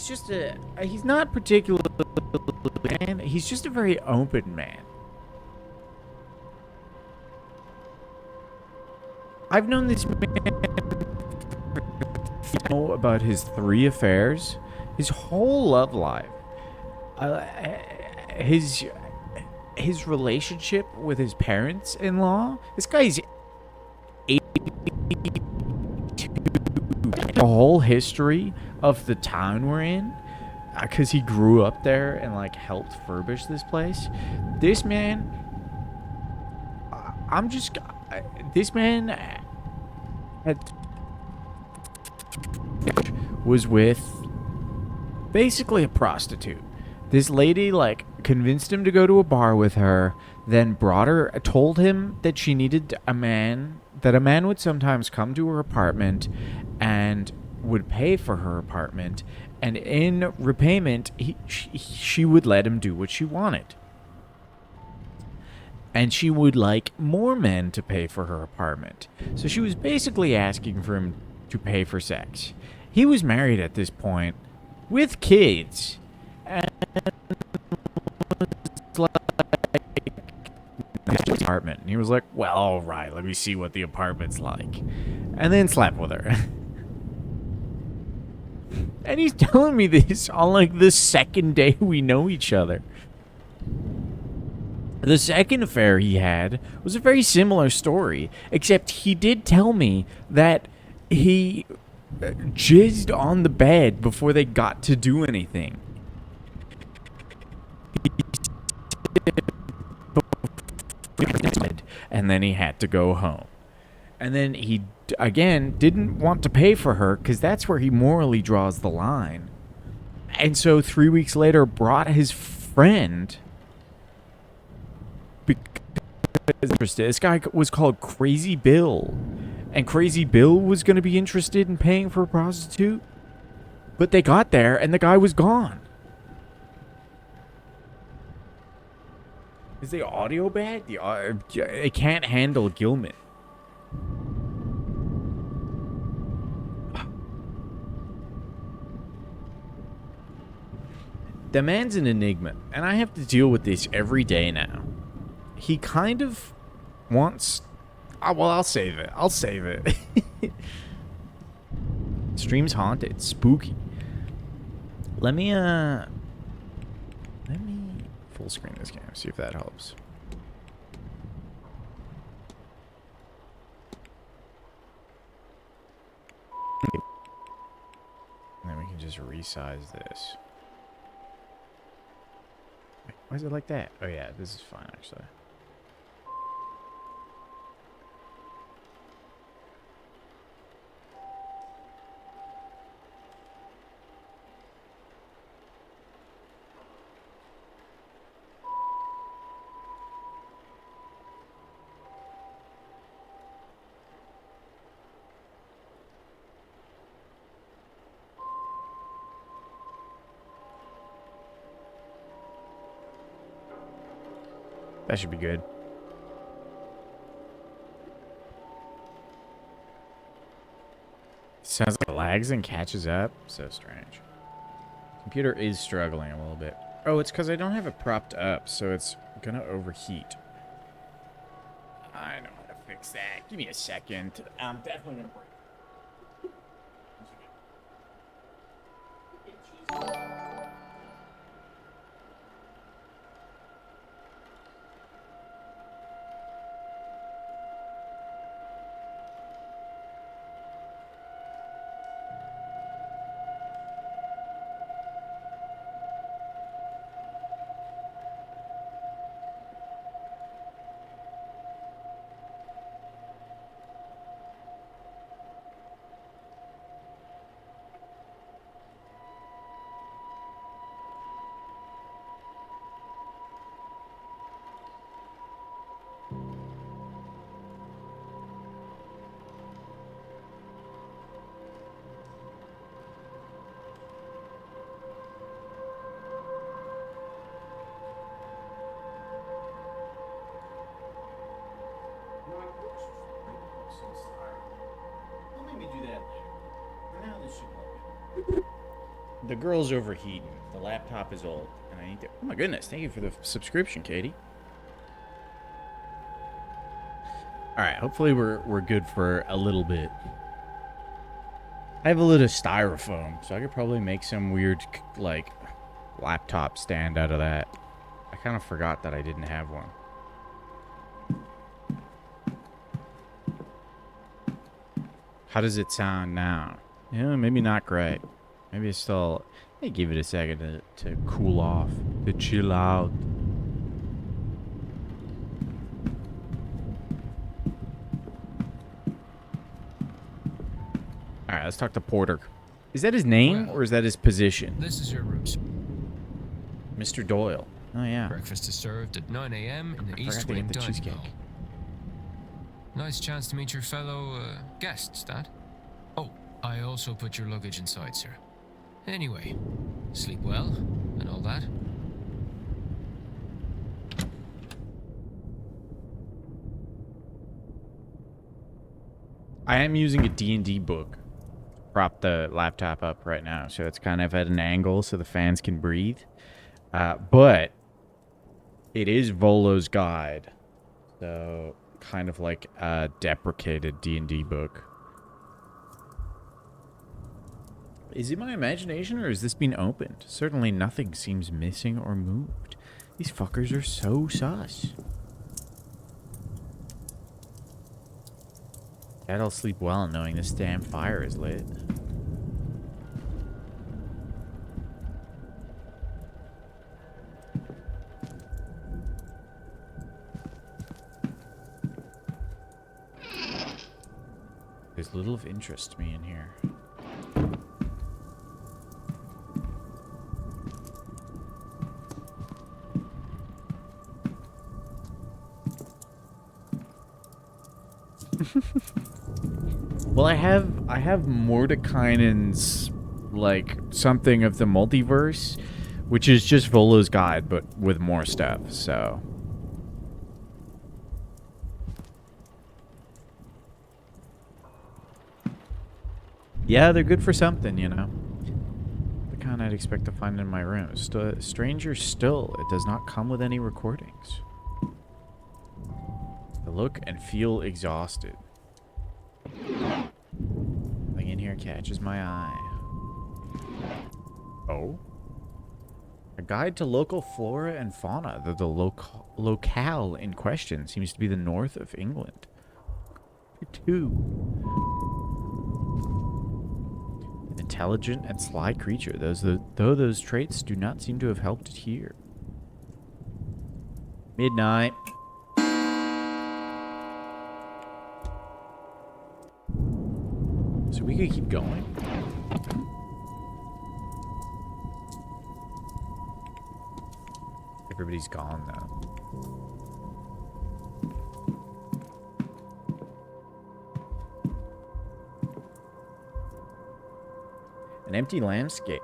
just a... He's not particularly... Man, he's just a very open man. I've known this man about his 3 affairs, his whole love life, his relationship with his parents-in-law. This guy's 82. The whole history of the town we're in, because he grew up there and like helped furbish this place. This man, this man was with basically a prostitute. This lady, like, convinced him to go to a bar with her, then told him that she needed that a man would sometimes come to her apartment and would pay for her apartment, and in repayment, she would let him do what she wanted. And she would like more men to pay for her apartment. So she was basically asking for him to pay for sex. He was married at this point with kids. And like apartment. And he was like, well, all right, let me see what the apartment's like. And then slept with her. And he's telling me this on like the second day we know each other. The second affair he had was a very similar story, except he did tell me that he jizzed on the bed before they got to do anything. And then he had to go home. And then he, again, didn't want to pay for her because that's where he morally draws the line. And so 3 weeks later brought his friend because this guy was called Crazy Bill. And Crazy Bill was going to be interested in paying for a prostitute. But they got there and the guy was gone. Is the audio bad? It can't handle Gilman. The man's an enigma, and I have to deal with this every day now. He kind of wants... well, I'll save it. I'll save it. Stream's haunted. Spooky. Let me full screen this game, see if that helps. And then we can just resize this. Wait, why is it like that? Oh yeah, this is fine actually. That should be good. Sounds like it lags and catches up. So strange. Computer is struggling a little bit. Oh, it's because I don't have it propped up, so it's gonna overheat. I know how to fix that. Give me a second. I'm definitely gonna break. The girl's overheating. The laptop is old, and I need to... Oh my goodness! Thank you for the subscription, Katie. All right, hopefully we're good for a little bit. I have a little styrofoam, so I could probably make some weird like laptop stand out of that. I kind of forgot that I didn't have one. How does it sound now? Yeah, maybe not great. Maybe it's still... Hey, give it a second to cool off, to chill out. All right, let's talk to Porter. Is that his name or is that his position? This is your room, sir. Mr. Doyle. Oh, yeah. Breakfast is served at 9 a.m. in the I East forgot to Wing get the dining cheesecake. hall. Nice chance to meet your fellow guests, that. Oh, I also put your luggage inside, sir. Anyway, sleep well and all that. I am using a D&D book. Prop the laptop up right now, so it's kind of at an angle so the fans can breathe. But it is Volo's Guide, so kind of like a deprecated D&D book. Is it my imagination, or has this been opened? Certainly nothing seems missing or moved. These fuckers are so sus. Dad, I'll sleep well knowing this damn fire is lit. There's little of interest to me in here. Well, I have Mordekainen's, like, something of the multiverse, which is just Volo's Guide, but with more stuff, so. Yeah, they're good for something, you know. The kind I'd expect to find in my room. Stranger still, it does not come with any recordings. I look and feel exhausted. Nothing in here catches my eye. Oh? A guide to local flora and fauna. The locale in question seems to be the north of England. Two. An intelligent and sly creature, though those traits do not seem to have helped it here. Midnight. So we could keep going. Everybody's gone now. An empty landscape.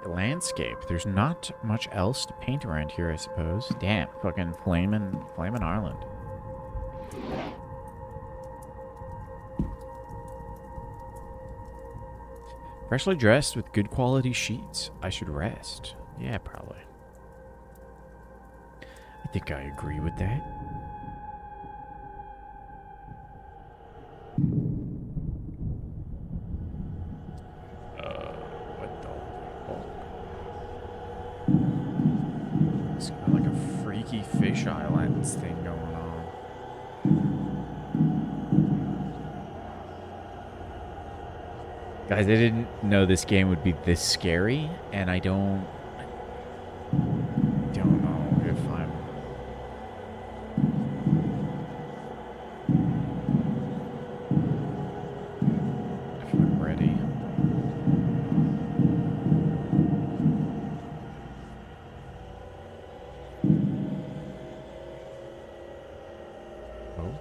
There's not much else to paint around here, I suppose. Damn, fucking flamin' Ireland. Freshly dressed with good quality sheets. I should rest. Yeah, probably. I think I agree with that. What the fuck? It's got like a freaky fish islands thing going on. Guys, I didn't know this game would be this scary, and I don't know if I'm ready. Oh.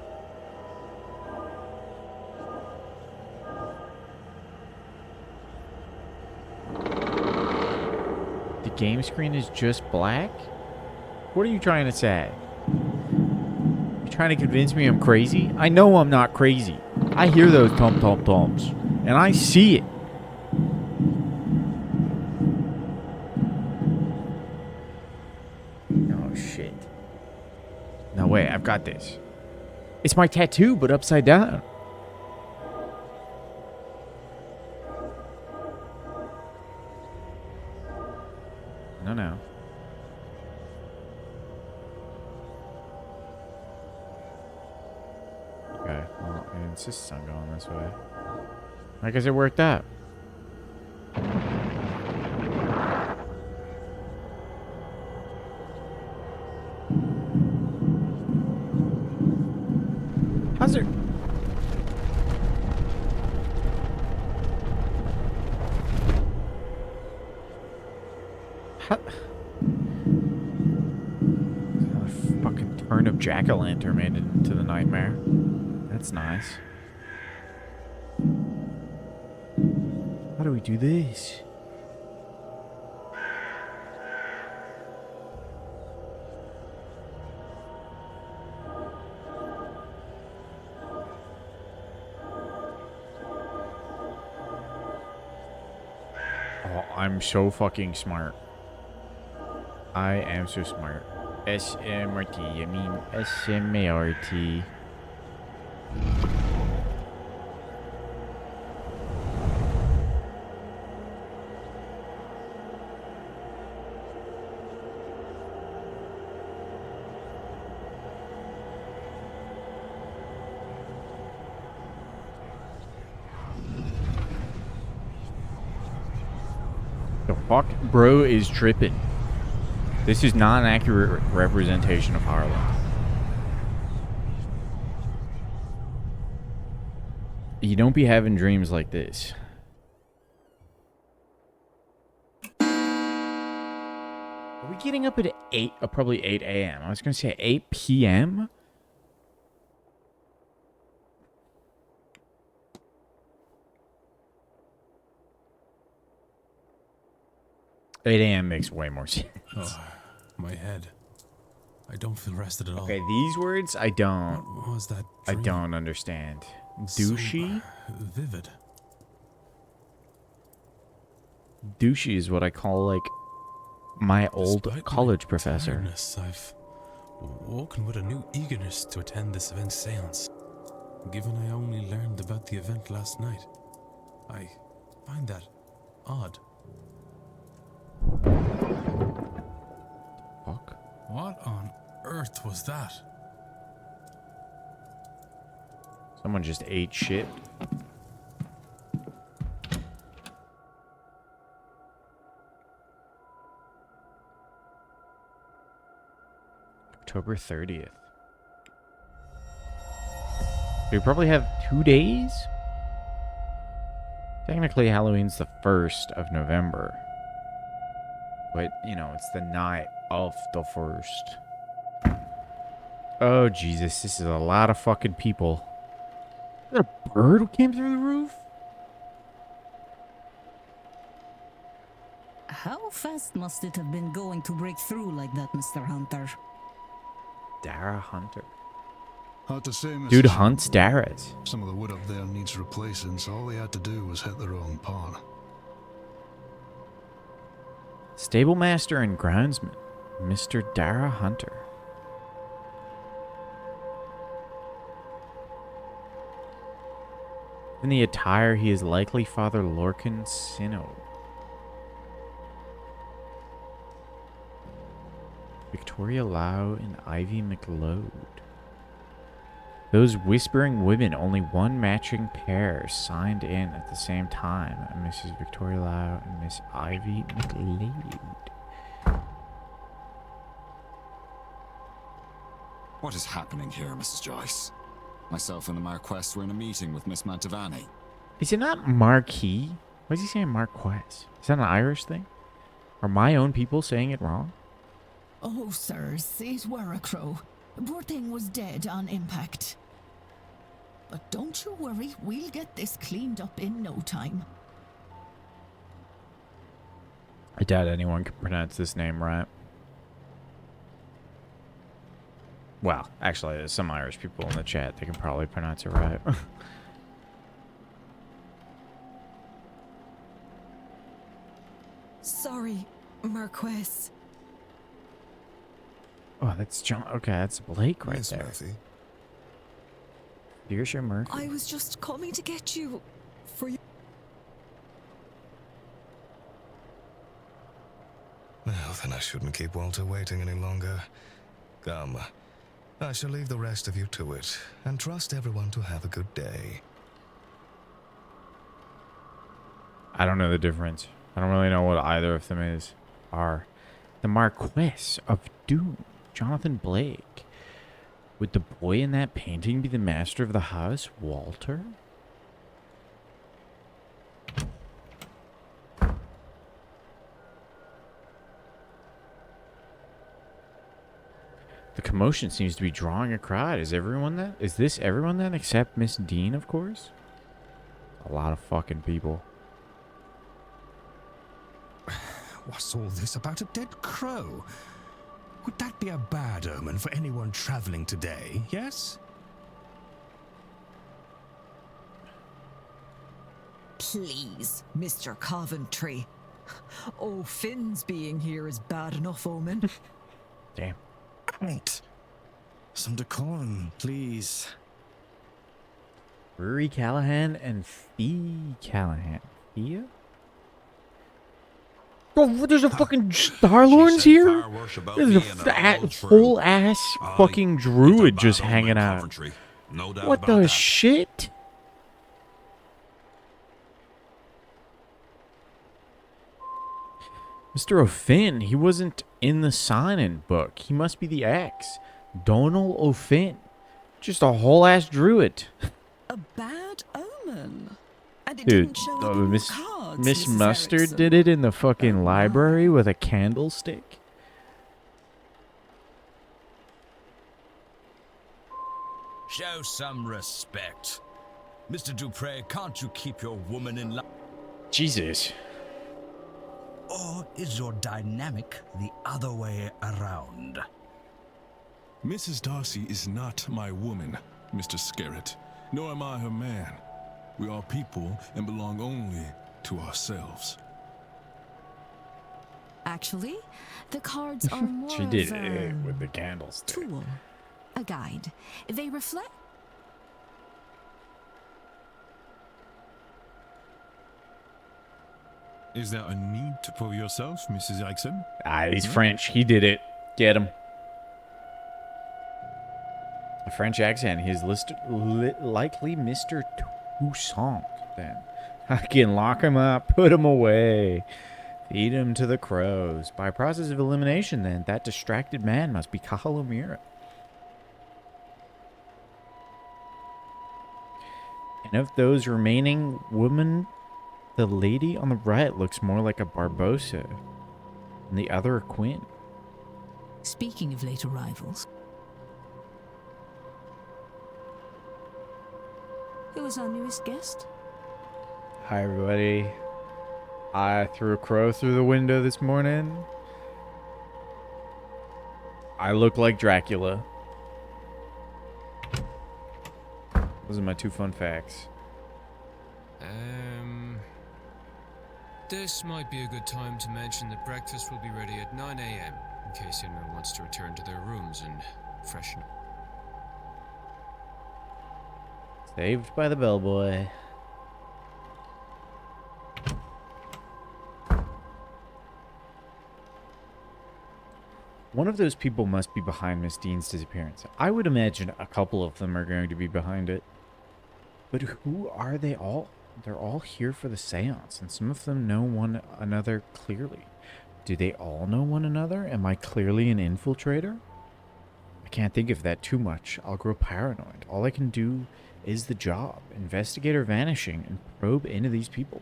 The game screen is just black? What are you trying to say? You trying to convince me I'm crazy? I know I'm not crazy. I hear those tom-tom-toms, and I see it. Oh, shit. No, wait, I've got this. It's my tattoo, but upside down. No. Okay, well, it insists on going this way. I guess it worked out. How's it? fucking turnip jack-o'-lantern made it into the nightmare. That's nice. How do we do this? Oh, I'm so fucking smart. I am so smart. S-M-R-T, I mean S-M-A-R-T. The fuck? Bro is tripping. This is not an accurate representation of Harlem. You don't be having dreams like this. Are we getting up at 8? Probably 8 a.m. I was going to say 8 p.m.? Eight a.m. makes way more sense. Oh, my head. I don't feel rested at all. Okay, these words I don't. What was that I dream? don't understand. Douchey? So, vivid. Douchey is what I call, like, my old Despite college my professor. tiredness, I've woken with a new eagerness to attend this event's seance. Given I only learned about the event last night, I find that odd. Fuck. What on earth was that? Someone just ate shit. October 30th. We probably have 2 days? Technically, Halloween's the 1st of November. But, you know, it's the night of the 1st. Oh, Jesus. This is a lot of fucking people. Is that a bird who came through the roof? How fast must it have been going to break through like that, Mr. Hunter? Dara Hunter. Hard to say, Mrs. Dude hunts Daras. Some of the wood up there needs replacing, so all they had to do was hit the wrong part. Stablemaster and groundsman, Mr. Dara Hunter. In the attire, he is likely Father Lorcan Sinnoh. Victoria Lau and Ivy McLeod. Those whispering women, only one matching pair signed in at the same time. Mrs. Victoria Lau and Miss Ivy McLeod. What is happening here, Mrs. Joyce? Myself and the Marquess were in a meeting with Miss Mantovani. Is it not Marquis? Why is he saying Marquess? Is that an Irish thing? Are my own people saying it wrong? Oh, sirs, it were a crow. Poor thing was dead on impact. But don't you worry, we'll get this cleaned up in no time. I doubt anyone can pronounce this name right. Well, actually, there's some Irish people in the chat. They can probably pronounce it right. Sorry, Marquess. Oh, that's John. Okay, that's Blake right Yes, there. Murphy. Dear Sir Murphy. I was just coming to get you for you. Well, then I shouldn't keep Walter waiting any longer. Come, I shall leave the rest of you to it, and trust everyone to have a good day. I don't know the difference. I don't really know what either of them are. The Marquess of Doom, Jonathan Blake. Would the boy in that painting be the master of the house, Walter? The commotion seems to be drawing a crowd. Is everyone that? Is this everyone then except Miss Dean, of course? A lot of fucking people. What's all this about a dead crow? Would that be a bad omen for anyone traveling today, yes? Please, Mr. Coventry. Oh, Finn's being here is bad enough omen. Damn. Right. Some decorum, please. Rory Callahan and Fee Callahan. Fia? Oh, there's a fucking Star-Lords here? There's a whole ass fucking druid just hanging out. What the shit? Mr. O'Finn, he wasn't in the sign-in book. He must be the X. Donal O'Finn. Just a whole ass druid. A bad omen. And it Dude, didn't show up in your Miss cards, Miss Mrs. Mustard Erickson. did it in the fucking library with a candlestick. Show some respect. Mr. Dupre, can't you keep your woman in line? Jesus. Or is your dynamic the other way around? Mrs. Darcy is not my woman, Mr. Scarrett, nor am I her man. We are people and belong only to ourselves. Actually, the cards are more She did of it a with the candlestick. tool, a guide. They reflect. Is there a need to prove yourself, Mrs. Erickson? Ah, he's French. He did it. Get him. A French accent. He's likely Mr. Toussaint, then. I can lock him up, put him away, feed him to the crows. By process of elimination, then, that distracted man must be Kahalomira. And of those remaining women, the lady on the right looks more like a Barbosa, and the other a Quinn. Speaking of late arrivals, who is our newest guest? Hi, everybody. I threw a crow through the window this morning. I look like Dracula. Those are my 2 fun facts. This might be a good time to mention that breakfast will be ready at 9 a.m. in case anyone wants to return to their rooms and freshen up. Saved by the bellboy. One of those people must be behind Miss Dean's disappearance. I would imagine a couple of them are going to be behind it. But who are they all? They're all here for the seance, and some of them know one another clearly. Do they all know one another? Am I clearly an infiltrator? I can't think of that too much. I'll grow paranoid. All I can do is the job. Investigator vanishing and probe into these people.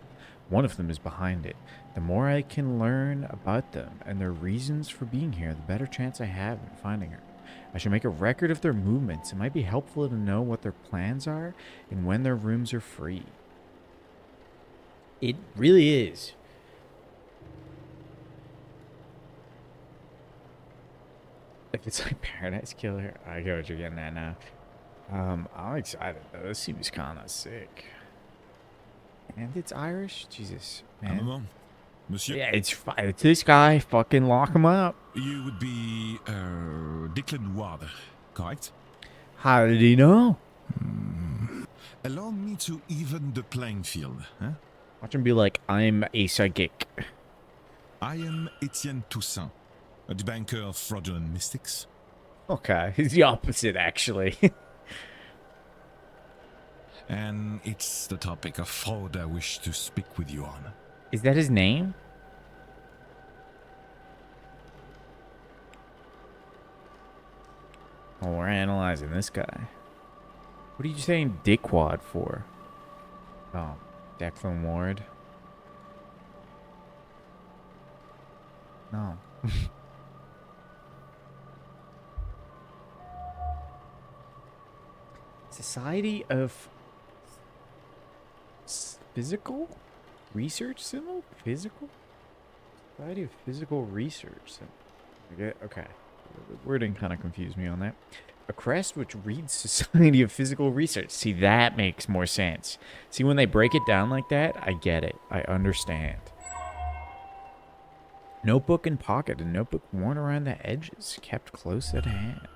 One of them is behind it. The more I can learn about them and their reasons for being here, the better chance I have in finding her. I should make a record of their movements. It might be helpful to know what their plans are and when their rooms are free. It really is. If it's like Paradise Killer, I get what you're getting at now. I'm excited though. This seems kind of sick. And it's Irish? Jesus, man. Monsieur? Yeah, it's fine. It's this guy. Fucking lock him up. You would be Declan Ward, correct? How did he know? Allow me to even the playing field. Huh? Watch him be like, I'm a psychic. I am Etienne Toussaint, a debunker of fraudulent mystics. Okay, he's the opposite, actually. And it's the topic of fraud I wish to speak with you on. Is that his name? Oh, we're analyzing this guy. What are you saying dickwad for? Oh, Declan Ward. No. Society of Physical Research Symbol? Physical? Society of Physical Research. Okay. The wording kind of confused me on that. A crest which reads Society of Physical Research. See, that makes more sense. See, when they break it down like that, I get it. I understand. Notebook in pocket. A notebook worn around the edges. Kept close at hand.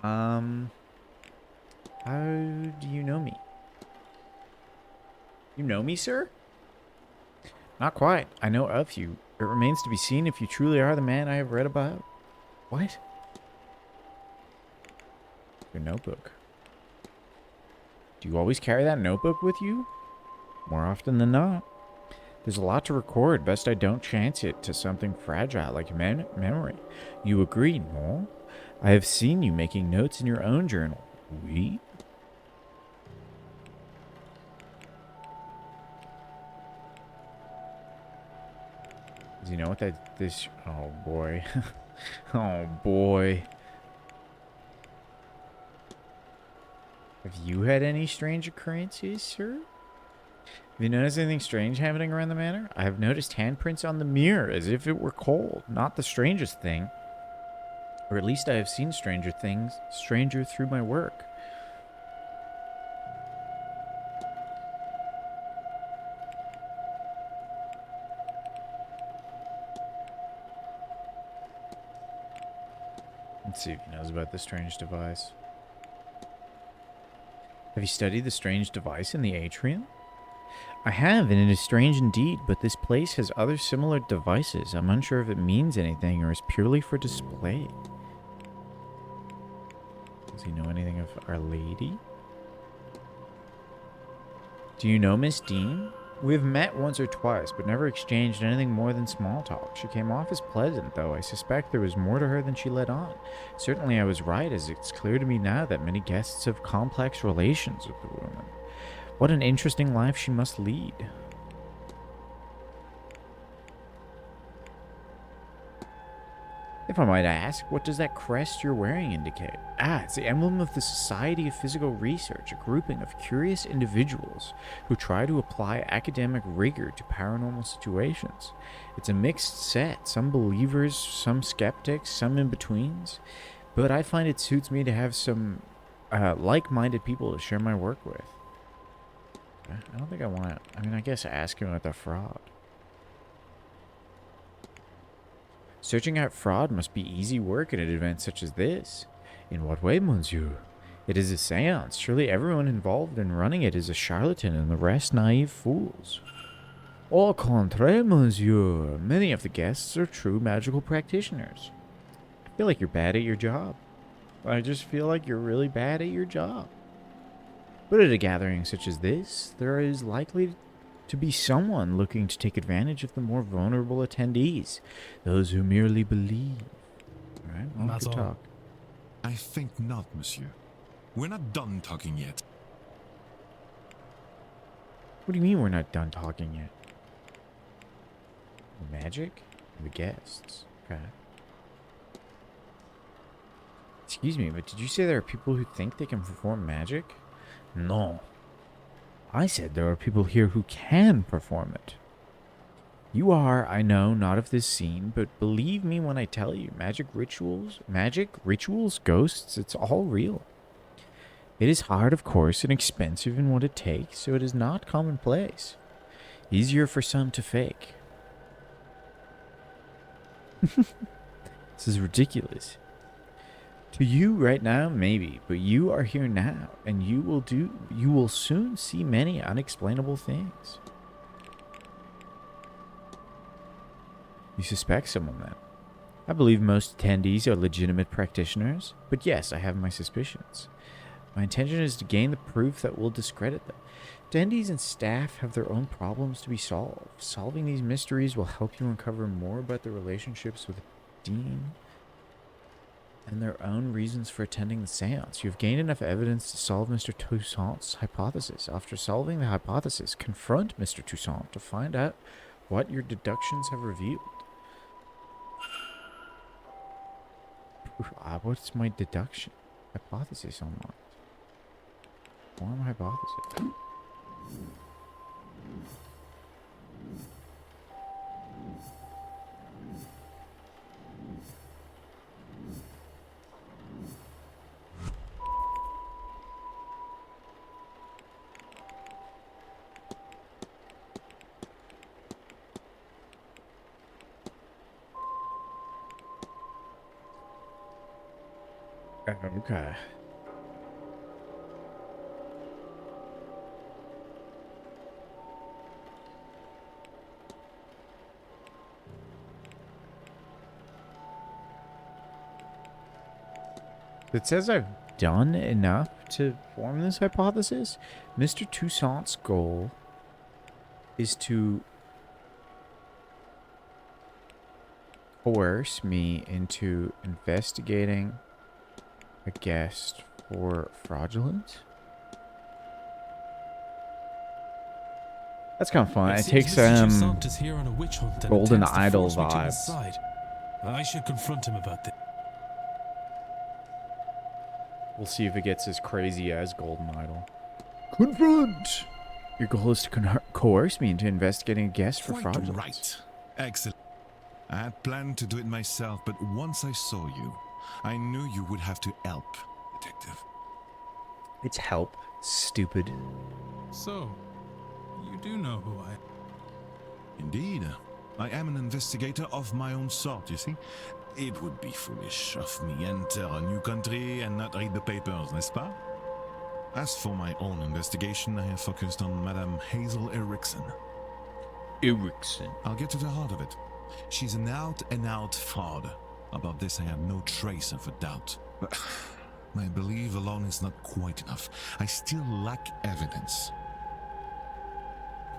How do you know me? You know me, sir? Not quite. I know of you. It remains to be seen if you truly are the man I have read about. What? Your notebook. Do you always carry that notebook with you? More often than not. There's a lot to record. Best I don't chance it to something fragile like memory. You agree, no? I have seen you making notes in your own journal. Oui? Does he know what this... Oh, boy. Oh, boy. Have you had any strange occurrences, sir? Have you noticed anything strange happening around the manor? I have noticed handprints on the mirror, as if it were cold. Not the strangest thing. Or at least I have seen stranger things, stranger through my work. Let's see if he knows about the strange device. Have you studied the strange device in the atrium? I have, and it is strange indeed, but this place has other similar devices. I'm unsure if it means anything or is purely for display. Does he know anything of Our Lady? Do you know Miss Dean? We have met once or twice, but never exchanged anything more than small talk. She came off as pleasant, though I suspect there was more to her than she let on. Certainly I was right, as it's clear to me now that many guests have complex relations with the woman. What an interesting life she must lead. If I might ask, what does that crest you're wearing indicate? Ah, it's the emblem of the Society of Physical Research, a grouping of curious individuals who try to apply academic rigor to paranormal situations. It's a mixed set, some believers, some skeptics, some in-betweens, but I find it suits me to have some like-minded people to share my work with. I don't think I want to, I mean, I guess ask him about the fraud. Searching out fraud must be easy work at an event such as this. In what way, monsieur? It is a séance. Surely everyone involved in running it is a charlatan and the rest naive fools. Au contraire, monsieur. Many of the guests are true magical practitioners. I feel like you're bad at your job. I just feel like you're really bad at your job. But at a gathering such as this, there is likely to be someone looking to take advantage of the more vulnerable attendees, those who merely believe. All right, well, That's good all. talk. I think not, monsieur. We're not done talking yet. What do you mean we're not done talking yet? Magic? The guests. Okay. Excuse me, but did you say there are people who think they can perform magic? No. I said there are people here who can perform it. You are, I know, not of this scene, but believe me when I tell you, magic, rituals, ghosts, it's all real. It is hard, of course, and expensive in what it takes, so it is not commonplace. Easier for some to fake. This is ridiculous. To you right now, maybe, but you are here now, and you will soon see many unexplainable things. You suspect someone then? I believe most attendees are legitimate practitioners, but yes, I have my suspicions. My intention is to gain the proof that will discredit them. Attendees and staff have their own problems to be solved. Solving these mysteries will help you uncover more about the relationships with Dean and their own reasons for attending the séance. You've gained enough evidence to solve Mr. Toussaint's hypothesis. After solving the hypothesis, confront Mr. Toussaint to find out what your deductions have revealed. What's my deduction? Hypothesis unlocked. Form hypothesis. Okay. It says I've done enough to form this hypothesis. Mr. Toussaint's goal is to coerce me into investigating a guest for fraudulence. That's kind of fun. It takes Mr. Toussaint is here on a witch hunt and Golden intends to Idol force me to his vibes. side. I should confront him about this. We'll see if it gets as crazy as Golden Idol. Confront! Your goal is to coerce me into investigating a guest for Quite fraudulence. right. Excellent. I had planned to do it myself, but once I saw you, I knew you would have to help, Detective. It's help, stupid. So, you do know who I am? Indeed. I am an investigator of my own sort, you see. It would be foolish of me enter a new country and not read the papers, n'est-ce pas? As for my own investigation, I have focused on Madame Hazel Erickson. Erickson. I'll get to the heart of it. She's an out-and-out fraud. About this, I have no trace of a doubt. But my belief alone is not quite enough. I still lack evidence.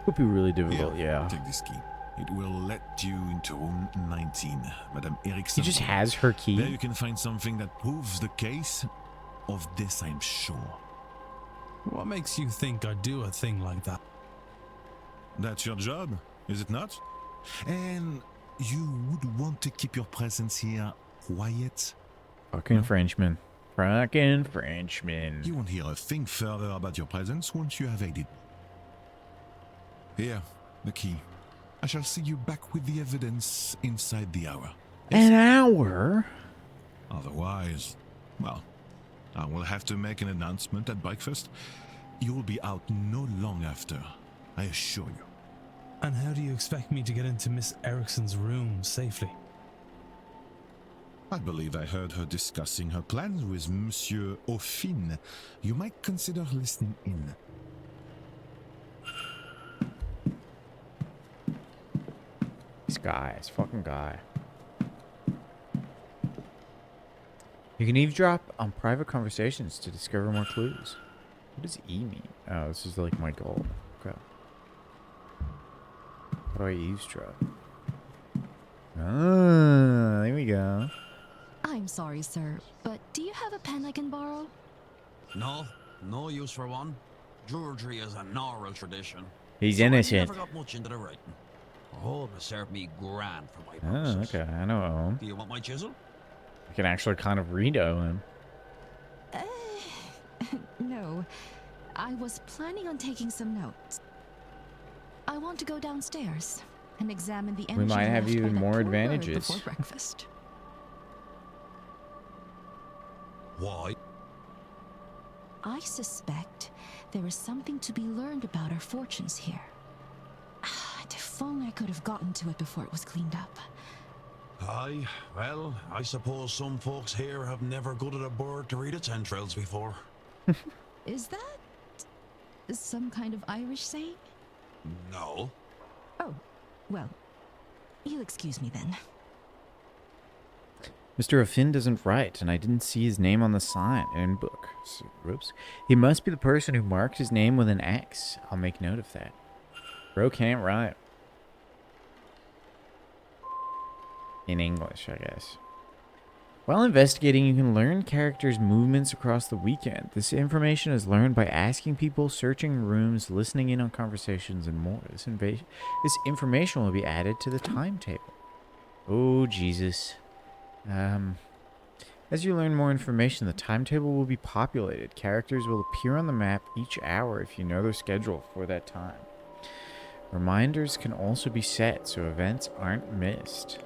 Would be really difficult, Here, yeah. Take this key. It will let you into room 19, Madame Erickson. He just has her key. There you can find something that proves the case. Of this, I'm sure. What makes you think I'd do a thing like that? That's your job, is it not? And you would want to keep your presence here quiet? Fucking Frenchman. Fucking Frenchman. You won't hear a thing further about your presence once you have aided. Here, the key. I shall see you back with the evidence inside the hour. An hour? Otherwise, well, I will have to make an announcement at breakfast. You'll be out no long after, I assure you. And how do you expect me to get into Miss Erickson's room safely? I believe I heard her discussing her plans with Monsieur Aufin. You might consider listening in. This fucking guy. You can eavesdrop on private conversations to discover more clues. What does E mean? Oh, this is like my goal. Okay. How do I eavesdrop? Ah, there we go. I'm sorry, sir, but do you have a pen I can borrow? No, no use for one. Drudgery is an oral tradition. He's so innocent. I never got much into the writing. Oh, it served me grand for my Oh, purposes. okay. I know Owen. Do you want my chisel? I can actually kind of read Owen. No. I was planning on taking some notes. I want to go downstairs and examine the energy We might have left by even that more poor bird advantages. before breakfast. Why? I suspect there is something to be learned about our fortunes here. If only I could have gotten to it before it was cleaned up. Aye, well, I suppose some folks here have never gutted a bird to read its entrails before. Is that some kind of Irish saying? No. Oh, well, you'll excuse me then. Mr. Affin doesn't write, and I didn't see his name on the sign and book. So, whoops. He must be the person who marked his name with an X. I'll make note of that. Bro can't write. In English, I guess. While investigating, you can learn characters' movements across the weekend. This information is learned by asking people, searching rooms, listening in on conversations, and more. This information will be added to the timetable. Oh, Jesus. As you learn more information, the timetable will be populated. Characters will appear on the map each hour if you know their schedule for that time. Reminders can also be set so events aren't missed.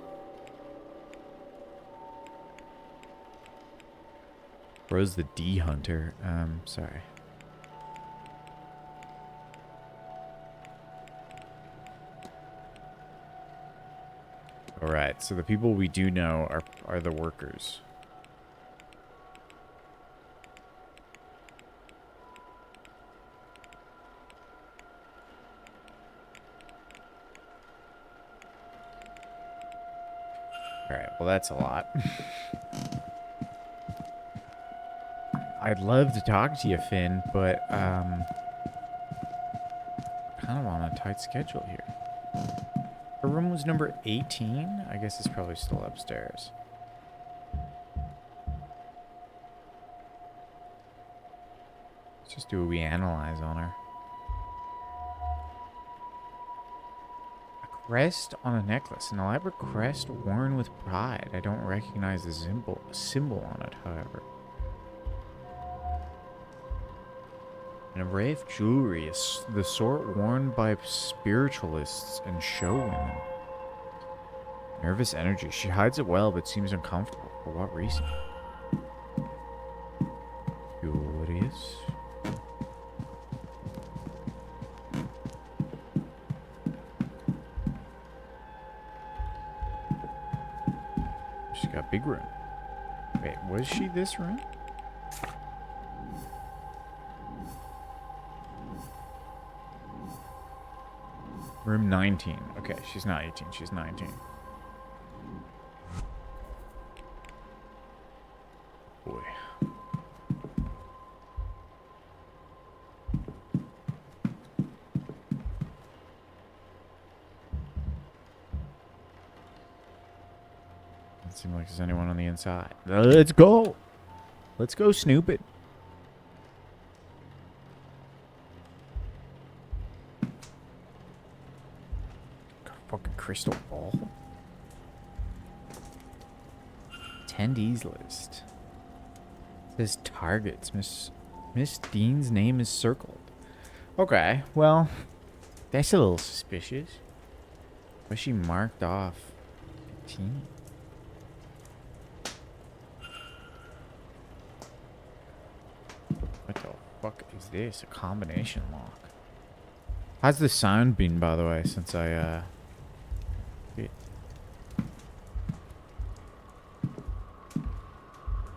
Rose the D Hunter. Sorry. Alright, so the people we do know are the workers. Alright, well that's a lot. I'd love to talk to you, Finn, but kind of on a tight schedule here. Her room was number 18. I guess it's probably still upstairs. Let's just do a wee analyze on her. A crest on a necklace. An elaborate crest worn with pride. I don't recognize the symbol on it, however. An array of jewelry is the sort worn by spiritualists and show women. Nervous energy. She hides it well, but seems uncomfortable. For what reason? Curious. She's got a big room. Wait, was she this room? Room 19. Okay, she's not 18, she's 19. Boy. Doesn't seem like there's anyone on the inside. Let's go! Let's go snooping. Fucking crystal ball. Attendees list. It says targets. Miss Dean's name is circled. Okay, well, that's a little suspicious. Was she marked off 18? What the fuck is this? A combination lock. How's the sound been, by the way, since I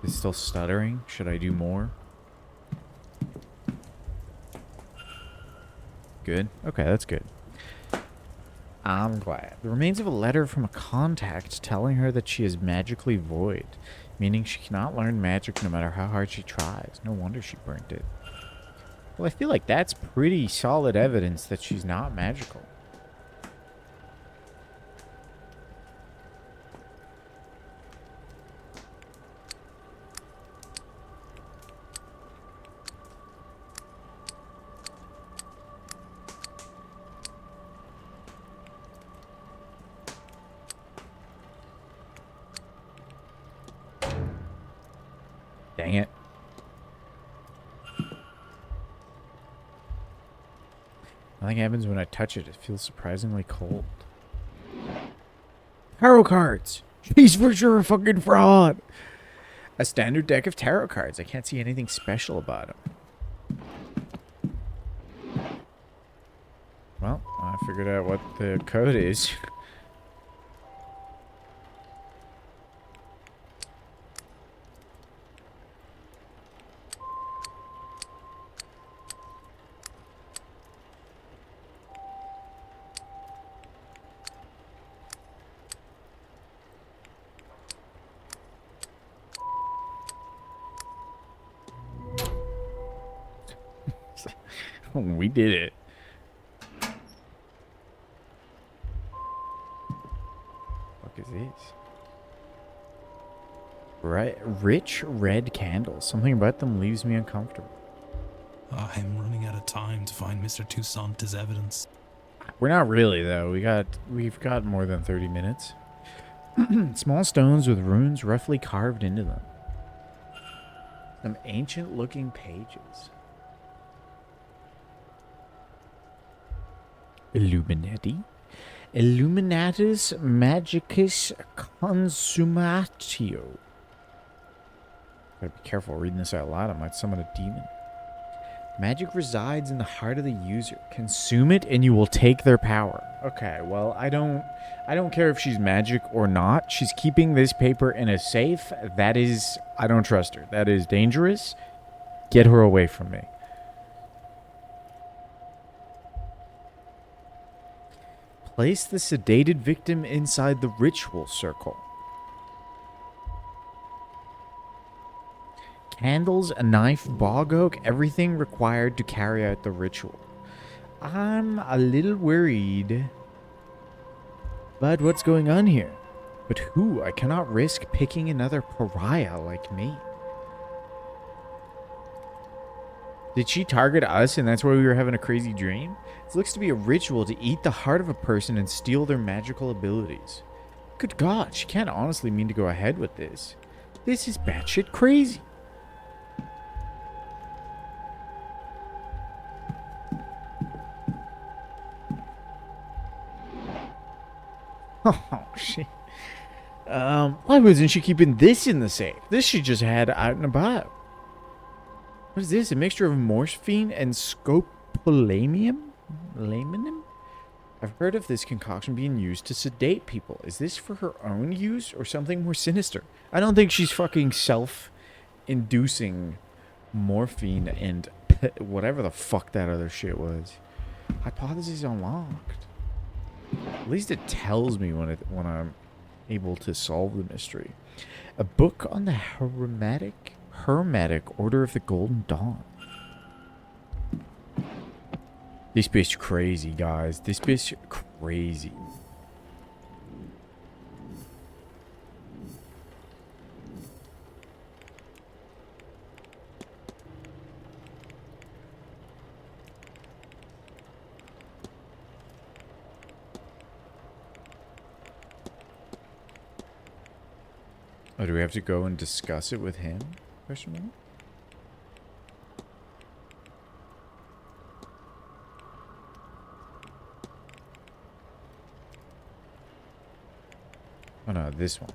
It's still stuttering. Should I do more? Good. Okay, that's good. I'm glad. The remains of a letter from a contact telling her that she is magically void, meaning she cannot learn magic no matter how hard she tries. No wonder she burnt it. Well, I feel like that's pretty solid evidence that she's not magical. Dang it. Nothing happens when I touch it. It feels surprisingly cold. Tarot cards! She's for sure a fucking fraud! A standard deck of tarot cards. I can't see anything special about them. Well, I figured out what the code is. We did it. What is this? Right, rich red candles. Something about them leaves me uncomfortable. I'm running out of time to find Mr. Toussaint as evidence. We're not really though. We've got more than 30 minutes. Small stones with runes roughly carved into them. Some ancient looking pages. Illuminati. Illuminatus Magicus Consumatio. Gotta be careful reading this out loud. I might summon a demon. Magic resides in the heart of the user. Consume it and you will take their power. Okay, well, I don't care if she's magic or not. She's keeping this paper in a safe. That is, I don't trust her. That is dangerous. Get her away from me. Place the sedated victim inside the ritual circle. Candles, a knife, bog oak, everything required to carry out the ritual. I'm a little worried about what's going on here. But who? I cannot risk picking another pariah like me. Did she target us and that's why we were having a crazy dream? It looks to be a ritual to eat the heart of a person and steal their magical abilities. Good God, she can't honestly mean to go ahead with this. This is batshit crazy. Oh, shit. Why wasn't she keeping this in the safe? This she just had out and about. What is this? A mixture of morphine and scopolamine? I've heard of this concoction being used to sedate people. Is this for her own use or something more sinister? I don't think she's fucking self-inducing morphine and whatever the fuck that other shit was. Hypothesis unlocked. At least it tells me when I'm able to solve the mystery. A book on the hermetic Order of the Golden Dawn. This bitch crazy, guys. This bitch crazy. Oh, do we have to go and discuss it with him? Question mark? Oh no, this one.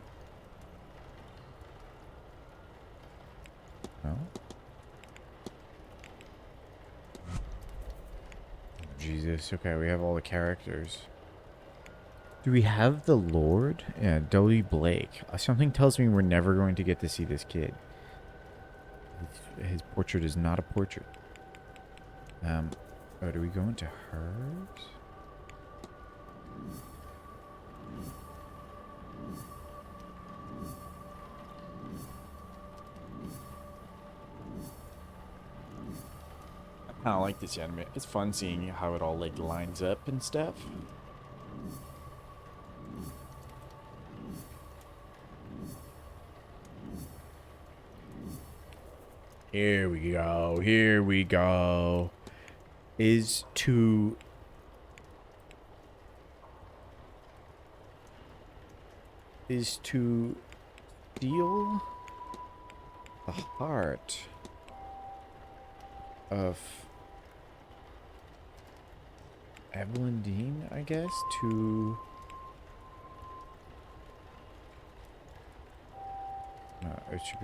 No? Jesus, okay, we have all the characters. Do we have the Lord? Yeah, W. Blake. Something tells me we're never going to get to see this kid. His portrait is not a portrait. Oh, do we go into hers? I kind of like this anime. It's fun seeing how it all like lines up and stuff. Here we go. Here we go. Is to steal the heart of Evelyn Dean, I guess, to no, it should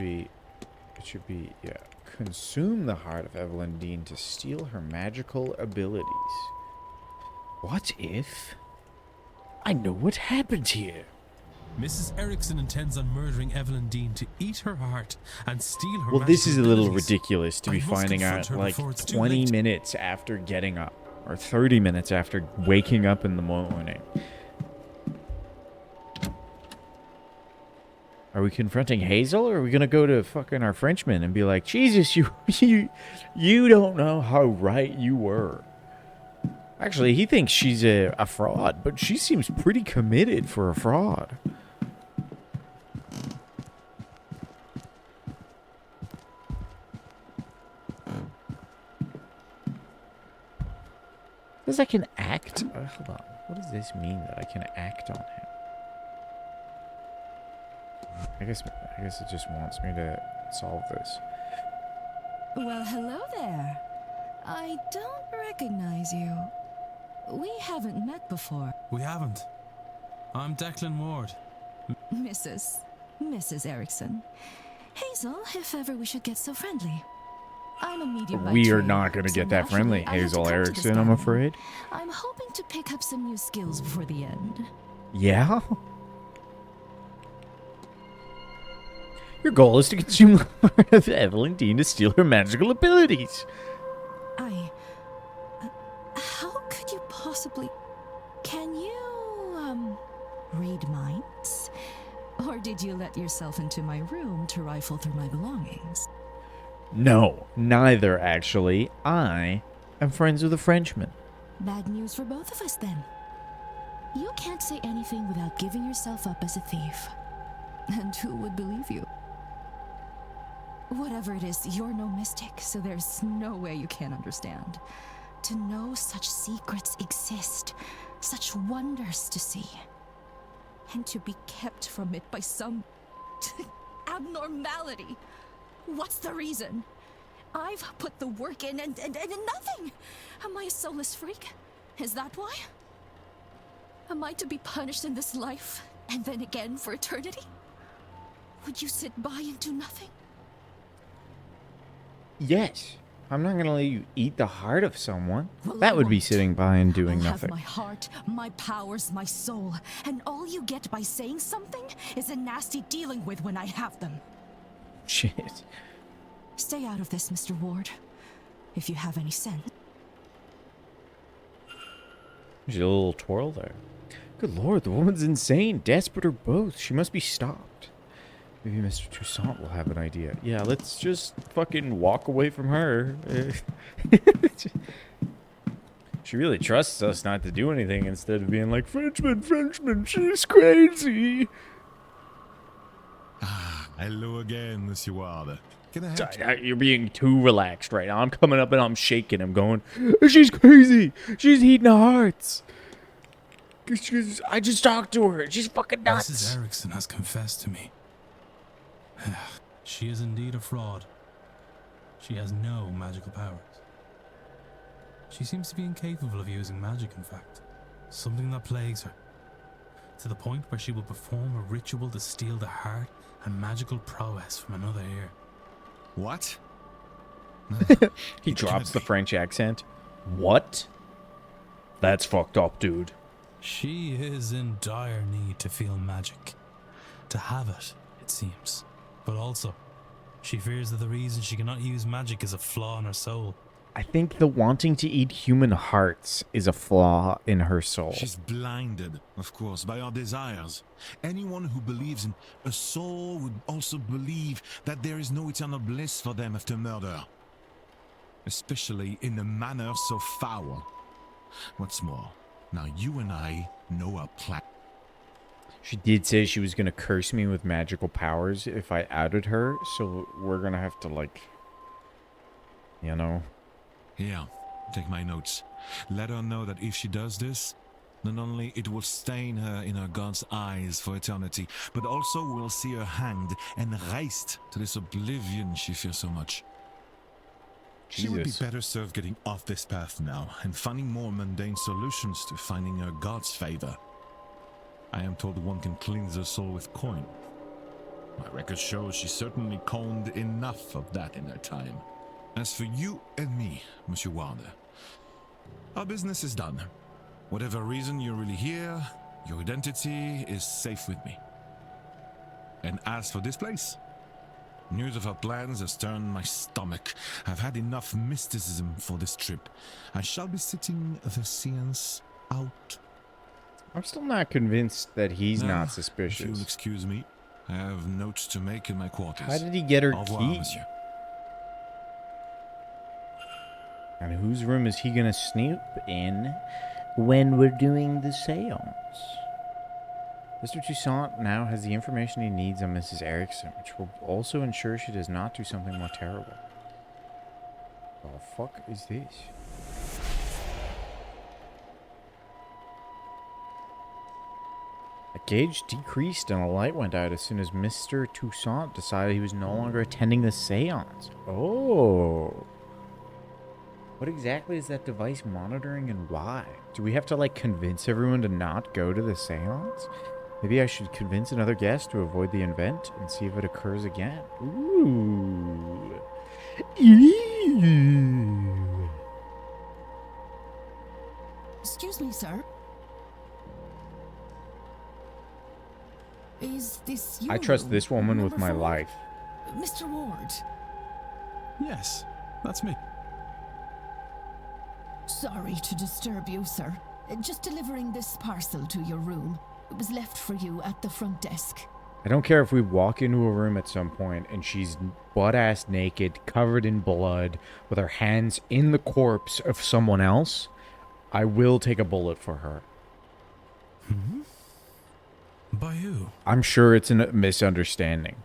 be, yeah. Consume the heart of Evelyn Dean to steal her magical abilities. What if I know what happened here? Mrs. Erickson intends on murdering Evelyn Dean to eat her heart and steal her. Well, this is a little ridiculous to be finding out like 20 minutes after getting up, or 30 minutes after waking up in the morning. Are we confronting Hazel, or are we gonna go to fucking our Frenchman and be like, Jesus, you don't know how right you were. Actually, he thinks she's a fraud, but she seems pretty committed for a fraud. Because I can act. Hold on. What does this mean that I can act on him? I guess it just wants me to solve this. Well, hello there. I don't recognize you. We haven't met before. We haven't. I'm Declan Ward. Mrs. Erickson. Hazel, if ever we should get so friendly. I'm a medium by We are trade, not going to so get that friendly, naturally, I had to Hazel come to this Erickson, I'm gathering. afraid. I'm hoping to pick up some new skills before the end. Yeah? Your goal is to consume the heart of Evelyn Dean to steal her magical abilities. How could you possibly... Can you, read minds? Or did you let yourself into my room to rifle through my belongings? No, neither, actually. I am friends with a Frenchman. Bad news for both of us, then. You can't say anything without giving yourself up as a thief. And who would believe you? Whatever it is, you're no mystic, so there's no way you can't understand. To know such secrets exist, such wonders to see, and to be kept from it by some abnormality. What's the reason? I've put the work in and nothing. Am I a soulless freak? Is that why? Am I to be punished in this life and then again for eternity? Would you sit by and do nothing? Yes. I'm not going to let you eat the heart of someone. Well, That I would be won't. sitting by and doing I'll nothing. have my heart, my powers, my soul, and all you get by saying something is a nasty dealing with when I have them. Shit. Stay out of this, Mr. Ward, if you have any sense. There's a little twirl there. Good lord, the woman's insane. Desperate or both. She must be stopped. Maybe Mr. Toussaint will have an idea. Yeah, let's just fucking walk away from her. She really trusts us not to do anything instead of being like, Frenchman, she's crazy. Hello again, Monsieur Ward. Can I help you? You're being too relaxed right now. I'm coming up and I'm shaking. I'm going, she's crazy. She's eating hearts. I just talked to her. She's fucking nuts. Mrs. Erickson has confessed to me. She is indeed a fraud. She has no magical powers. She seems to be incapable of using magic, in fact. Something that plagues her. To the point where she will perform a ritual to steal the heart and magical prowess from another ear. What? He drops the French accent. What? That's fucked up, dude. She is in dire need to feel magic. To have it, it seems. But also, she fears that the reason she cannot use magic is a flaw in her soul. I think the wanting to eat human hearts is a flaw in her soul. She's blinded, of course, by our desires. Anyone who believes in a soul would also believe that there is no eternal bliss for them after murder. Especially in a manner so foul. What's more, now you and I know our plan. She did say she was going to curse me with magical powers if I outed her, so we're going to have to, like, you know. Here, take my notes. Let her know that if she does this, not only it will stain her in her God's eyes for eternity, but also we'll see her hanged and raised to this oblivion she fears so much. She would be Jesus. better served getting off this path now and finding more mundane solutions to finding her God's favor. I am told one can cleanse her soul with coin. My record shows she certainly coned enough of that in her time. As for you and me, Monsieur Warner, our business is done. Whatever reason you're really here, your identity is safe with me. And as for this place, news of our plans has turned my stomach. I've had enough mysticism for this trip. I shall be sitting the séance out. I'm still not convinced that he's Now, not If you'll suspicious. excuse me, I have notes to make in my quarters. How did he get her Au revoir, key? monsieur. And whose room is he going to snoop in when we're doing the seance? Mr. Toussaint now has the information he needs on Mrs. Erickson, which will also ensure she does not do something more terrible. The fuck is this? I gauge decreased and a light went out as soon as Mr. Toussaint decided he was no longer attending the seance. Oh. What exactly is that device monitoring and why? Do we have to, like, convince everyone to not go to the seance? Maybe I should convince another guest to avoid the event and see if it occurs again. Ooh. Ooh. Excuse me, sir. Is this you? I trust this woman with my life. Mr. Ward. Yes, that's me. Sorry to disturb you, sir. Just delivering this parcel to your room. It was left for you at the front desk. I don't care if we walk into a room at some point and she's butt-ass naked, covered in blood, with her hands in the corpse of someone else. I will take a bullet for her. Hmm? By who? I'm sure it's a misunderstanding.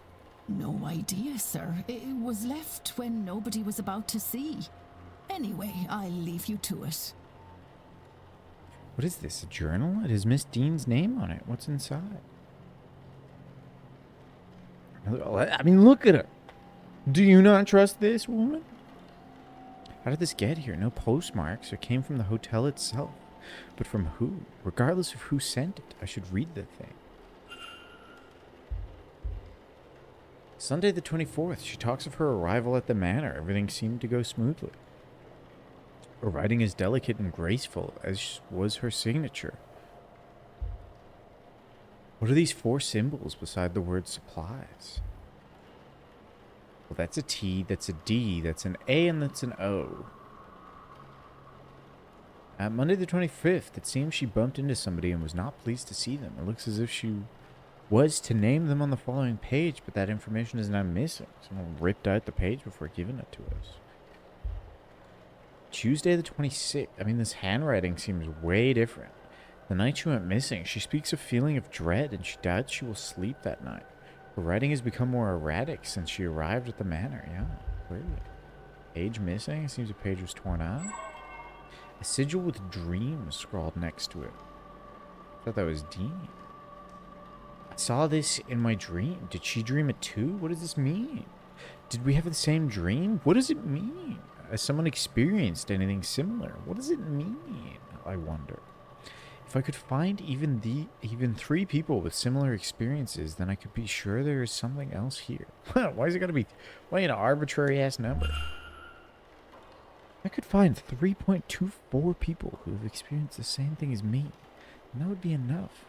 No idea, sir. It was left when nobody was about to see. Anyway, I'll leave you to it. What is this, a journal? It has Miss Dean's name on it. What's inside? I mean, look at her. Do you not trust this woman? How did this get here? No postmarks. It came from the hotel itself. But from who? Regardless of who sent it, I should read the thing. Sunday the 24th. She talks of her arrival at the manor. Everything seemed to go smoothly. Her writing is delicate and graceful, as was her signature. What are these 4 symbols beside the word supplies? Well, that's a T, that's a D, that's an A, and that's an O. Monday the 25th, it seems she bumped into somebody and was not pleased to see them. It looks as if she was to name them on the following page, but that information is now missing. Someone ripped out the page before giving it to us. Tuesday the 26th. I mean, this handwriting seems way different. The night she went missing, she speaks of feeling of dread and she doubts she will sleep that night. Her writing has become more erratic since she arrived at the manor. Yeah, clearly. Page missing. It seems the page was torn out. A sigil with dreams scrawled next to it. I thought that was Dean. I saw this in my dream. Did she dream it too? What does this mean? Did we have the same dream? What does it mean? Has someone experienced anything similar? What does it mean? I wonder. If I could find even 3 people with similar experiences, then I could be sure there is something else here. Why is it gotta be an arbitrary ass number? I could find 3.24 people who have experienced the same thing as me, and that would be enough.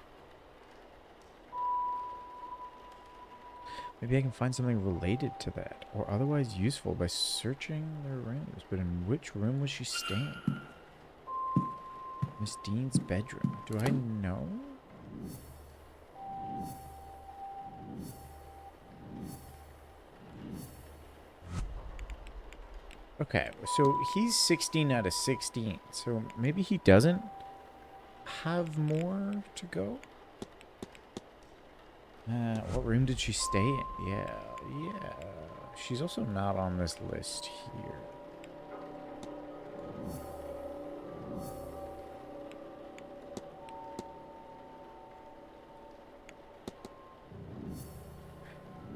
Maybe I can find something related to that, or otherwise useful by searching their rooms. But in which room was she staying? Miss Dean's bedroom. Do I know? Okay, so he's 16 out of 16. So maybe he doesn't have more to go? What room did she stay in? Yeah. She's also not on this list here.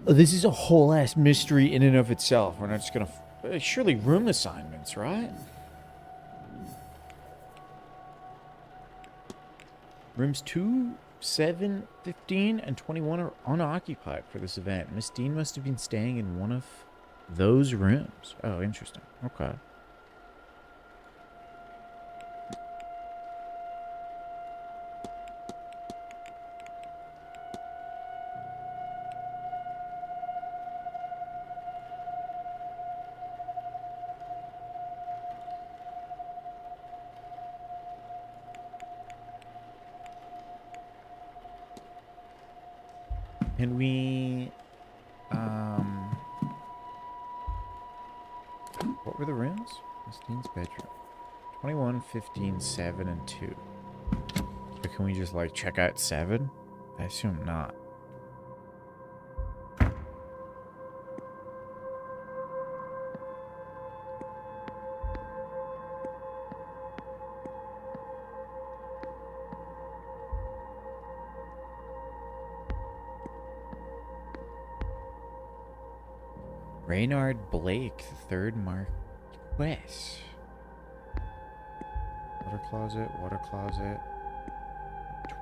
This is a whole ass mystery in and of itself. We're not just gonna... surely room assignments, right? Rooms 2, 7, 15, and 21 are unoccupied for this event. Miss Dean must have been staying in one of those rooms. Oh, interesting. Okay. Can we, what were the rooms? Miss Dean's bedroom. 21, 15, 7, and 2. So can we just, like, check out 7? I assume not. Reynard Blake, the third Marquess. Water closet, water closet.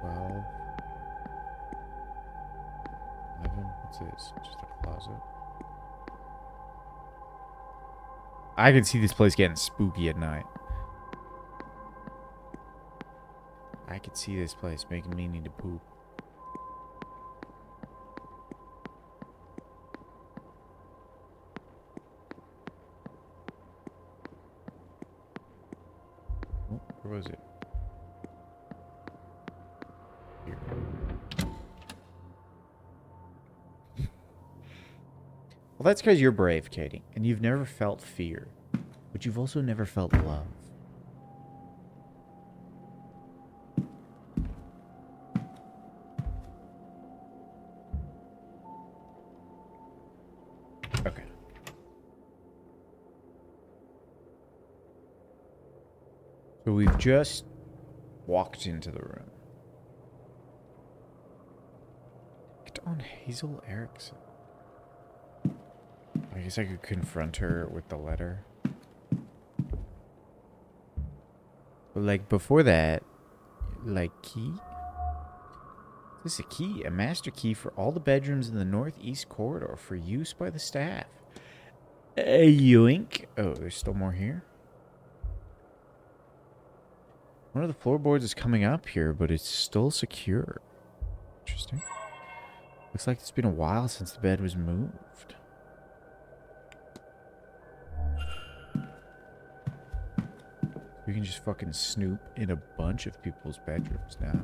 12. 11. What's this? Just a closet. I can see this place getting spooky at night. I could see this place making me need to poop. Oh, where was it? Here. Well, that's because you're brave, Katie, and you've never felt fear, but you've also never felt love. Okay. So we've just walked into the room. Clicked on Hazel Erickson. I guess I could confront her with the letter. But like before that, like key? This is a key, a master key for all the bedrooms in the northeast corridor for use by the staff. Yoink. Oh, there's still more here. One of the floorboards is coming up here, but it's still secure. Interesting. Looks like it's been a while since the bed was moved. We can just fucking snoop in a bunch of people's bedrooms now.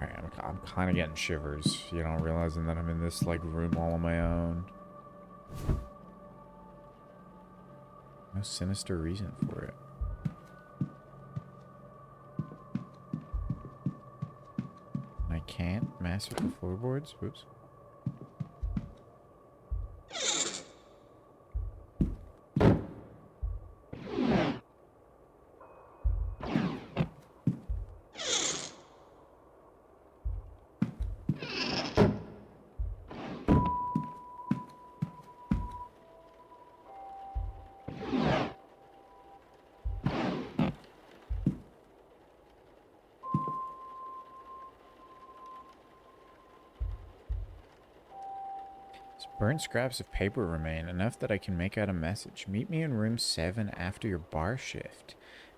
Alright, I'm kind of getting shivers, you know, realizing that I'm in this, like, room all on my own. No sinister reason for it. I can't master the floorboards? Whoops. Burnt scraps of paper remain, enough that I can make out a message. Meet me in room 7 after your bar shift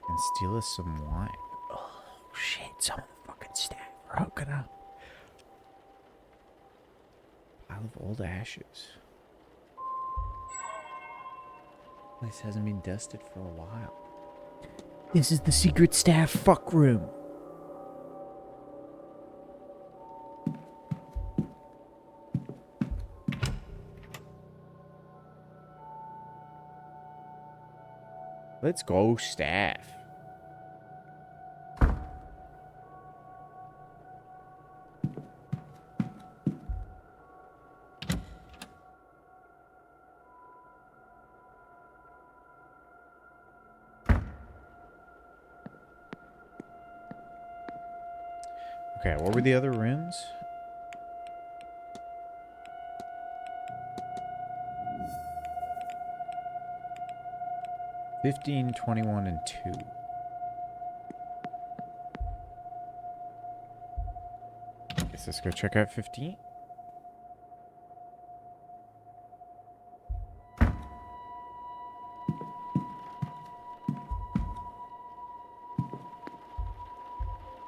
and steal us some wine. Oh, shit. Some of the fucking staff are hooking up. Pile of old ashes. Place hasn't been dusted for a while. This is the secret staff fuck room. Let's go, staff. Okay, what were the other rooms? $15, $21, and $2. Guess let's go check out 15.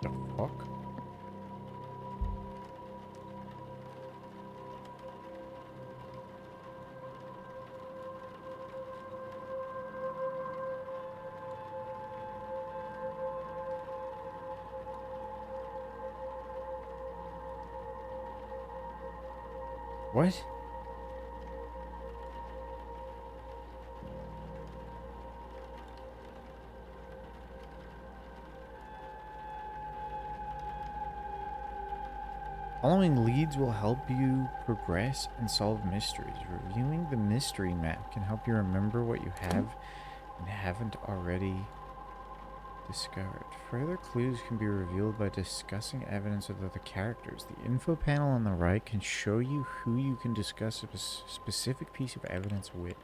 The fuck? What? Following leads will help you progress and solve mysteries. Reviewing the mystery map can help you remember what you have and haven't already Discovered. Further clues can be revealed by discussing evidence with other characters. The info panel on the right can show you who you can discuss a specific piece of evidence with.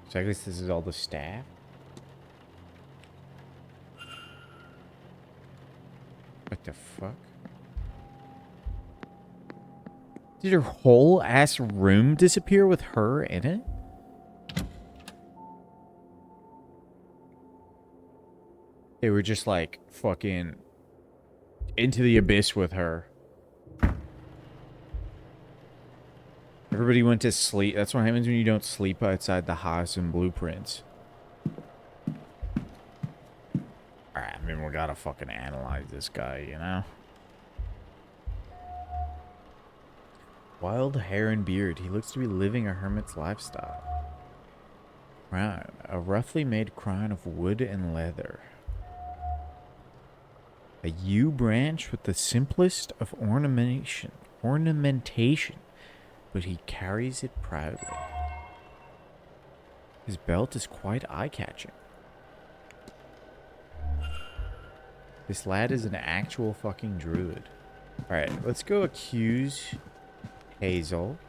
So I guess this is all the staff. What the fuck? Did her whole ass room disappear with her in it? They were just like fucking into the abyss with her. Everybody went to sleep. That's what happens when you don't sleep outside the house in Blueprints. Alright, I mean, we gotta fucking analyze this guy, you know? Wild hair and beard. He looks to be living a hermit's lifestyle. Crown. A roughly made crown of wood and leather. A yew branch with the simplest of ornamentation. But he carries it proudly. His belt is quite eye-catching. This lad is an actual fucking druid. Alright, let's go accuse Hazel.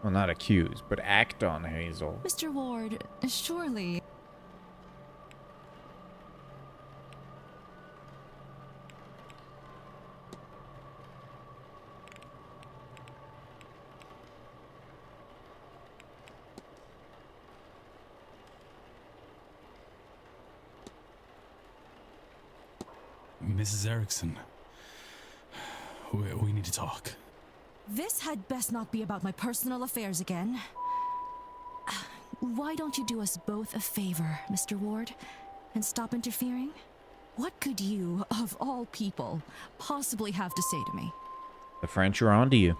Well, not accuse, but act on Hazel. Mr. Ward, surely. Mrs. Erickson, we need to talk. This had best not be about my personal affairs again. Why don't you do us both a favor, Mr. Ward, and stop interfering? What could you, of all people, possibly have to say to me? The French are onto you.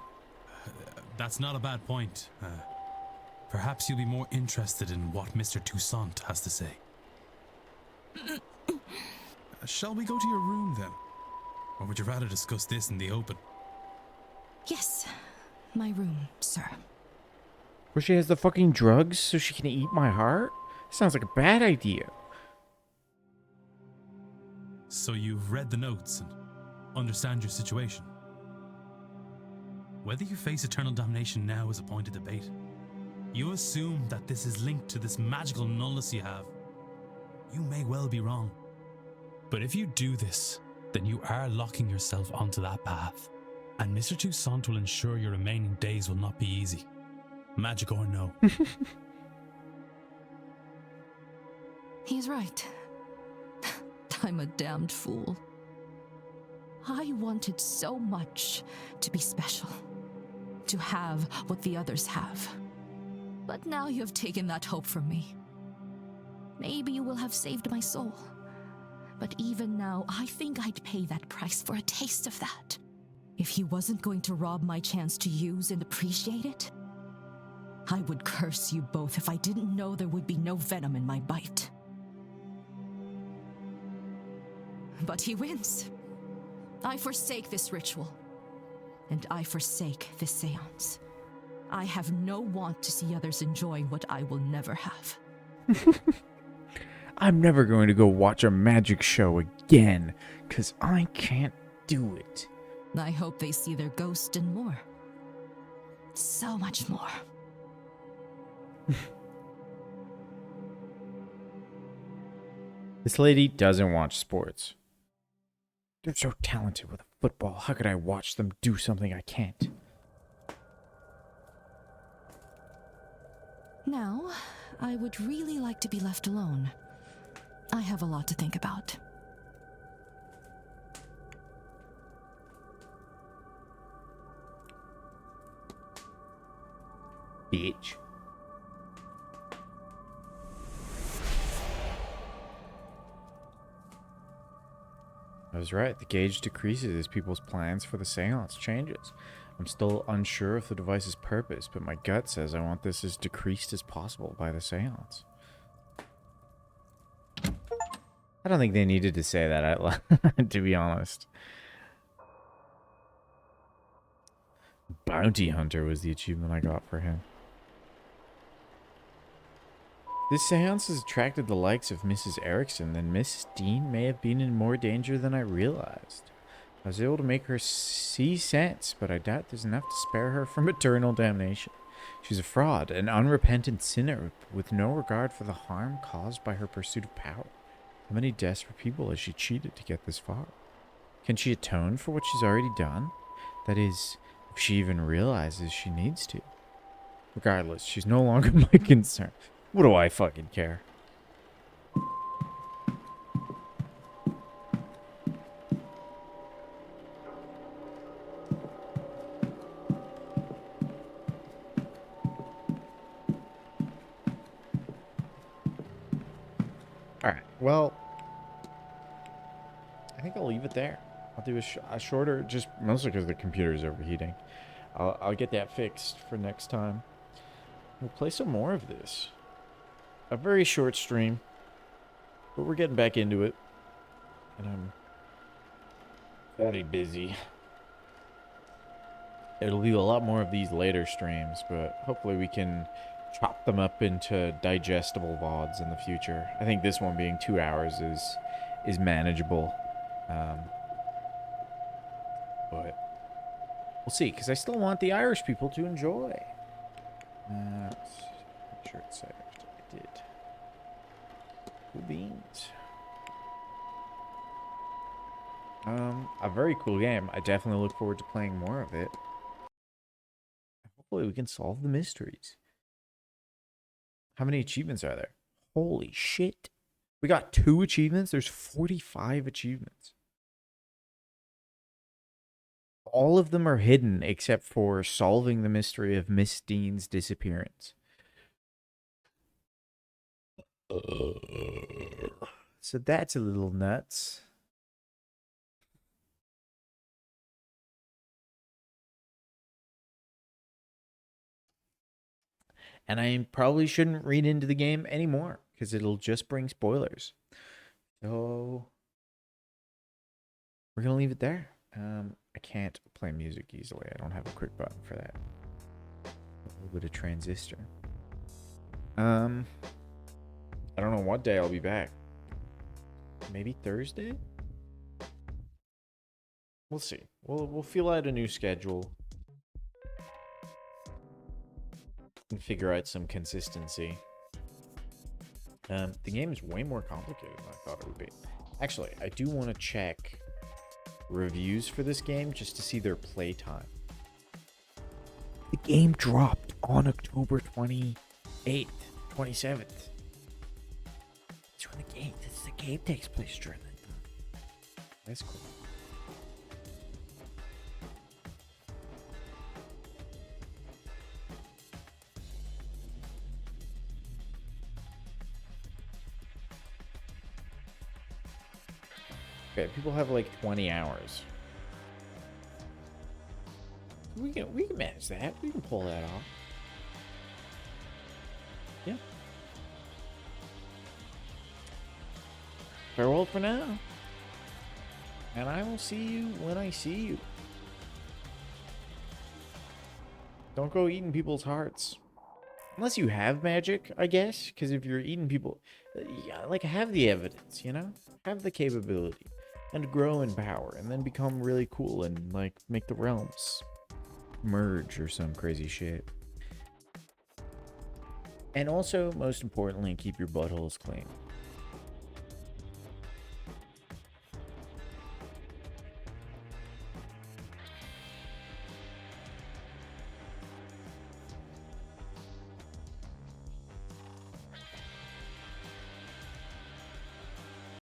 That's not a bad point. Perhaps you'll be more interested in what Mr. Toussaint has to say. Shall we go to your room then? Or would you rather discuss this in the open? Yes, my room, sir. Where she has the fucking drugs so she can eat my heart? Sounds like a bad idea. So you've read the notes and understand your situation. Whether you face eternal damnation now is a point of debate. You assume that this is linked to this magical nullness you have. You may well be wrong. But if you do this, then you are locking yourself onto that path. And Mr. Toussaint will ensure your remaining days will not be easy. Magic or no. He's right. I'm a damned fool. I wanted so much to be special, to have what the others have. But now you have taken that hope from me. Maybe you will have saved my soul. But even now, I think I'd pay that price for a taste of that. If he wasn't going to rob my chance to use and appreciate it, I would curse you both if I didn't know there would be no venom in my bite. But he wins. I forsake this ritual. And I forsake this seance. I have no want to see others enjoying what I will never have. I'm never going to go watch a magic show again, because I can't do it. I hope they see their ghost and more. So much more. This lady doesn't watch sports. They're so talented with football. How could I watch them do something I can't? Now, I would really like to be left alone. I have a lot to think about. Bitch. I was right. The gauge decreases as people's plans for the seance changes. I'm still unsure of the device's purpose, but my gut says I want this as decreased as possible by the seance. I don't think they needed to say that out loud, to be honest. Bounty Hunter was the achievement I got for him. This seance has attracted the likes of Mrs. Erickson, then Miss Dean may have been in more danger than I realized. I was able to make her see sense, but I doubt there's enough to spare her from eternal damnation. She's a fraud, an unrepentant sinner with no regard for the harm caused by her pursuit of power. How many desperate people has she cheated to get this far? Can she atone for what she's already done? That is, if she even realizes she needs to. Regardless, she's no longer my concern. What do I fucking care? Alright, well, I think I'll leave it there. I'll do a shorter, just mostly because the computer is overheating. I'll get that fixed for next time. We'll play some more of this. A very short stream, but we're getting back into it. And I'm very busy. It'll be a lot more of these later streams, but hopefully we can chop them up into digestible VODs in the future. I think this one being 2 hours is manageable. But we'll see, because I still want the Irish people to enjoy. Make sure it's saved. I did. Cool beans. A very cool game. I definitely look forward to playing more of it. Hopefully we can solve the mysteries. How many achievements are there? Holy shit. We got 2 achievements. There's 45 achievements. All of them are hidden except for solving the mystery of Miss Dean's disappearance. So that's a little nuts. And I probably shouldn't read into the game anymore because it'll just bring spoilers. So we're going to leave it there. I can't play music easily. I don't have a quick button for that. A little bit of transistor. I don't know what day I'll be back. Maybe Thursday? We'll see. We'll feel out a new schedule. And figure out some consistency. The game is way more complicated than I thought it would be. Actually, I do want to check reviews for this game just to see their playtime. The game dropped on October 28th, 27th. That's when the game takes place during that time. That's cool. Okay, people have like 20 hours. We can manage that. We can pull that off. Yeah. Farewell for now. And I will see you when I see you. Don't go eating people's hearts. Unless you have magic, I guess. Because if you're eating people... Yeah, like, have the evidence, you know? Have the capability. And grow in power. And then become really cool and, like, make the realms merge or some crazy shit. And also, most importantly, keep your buttholes clean.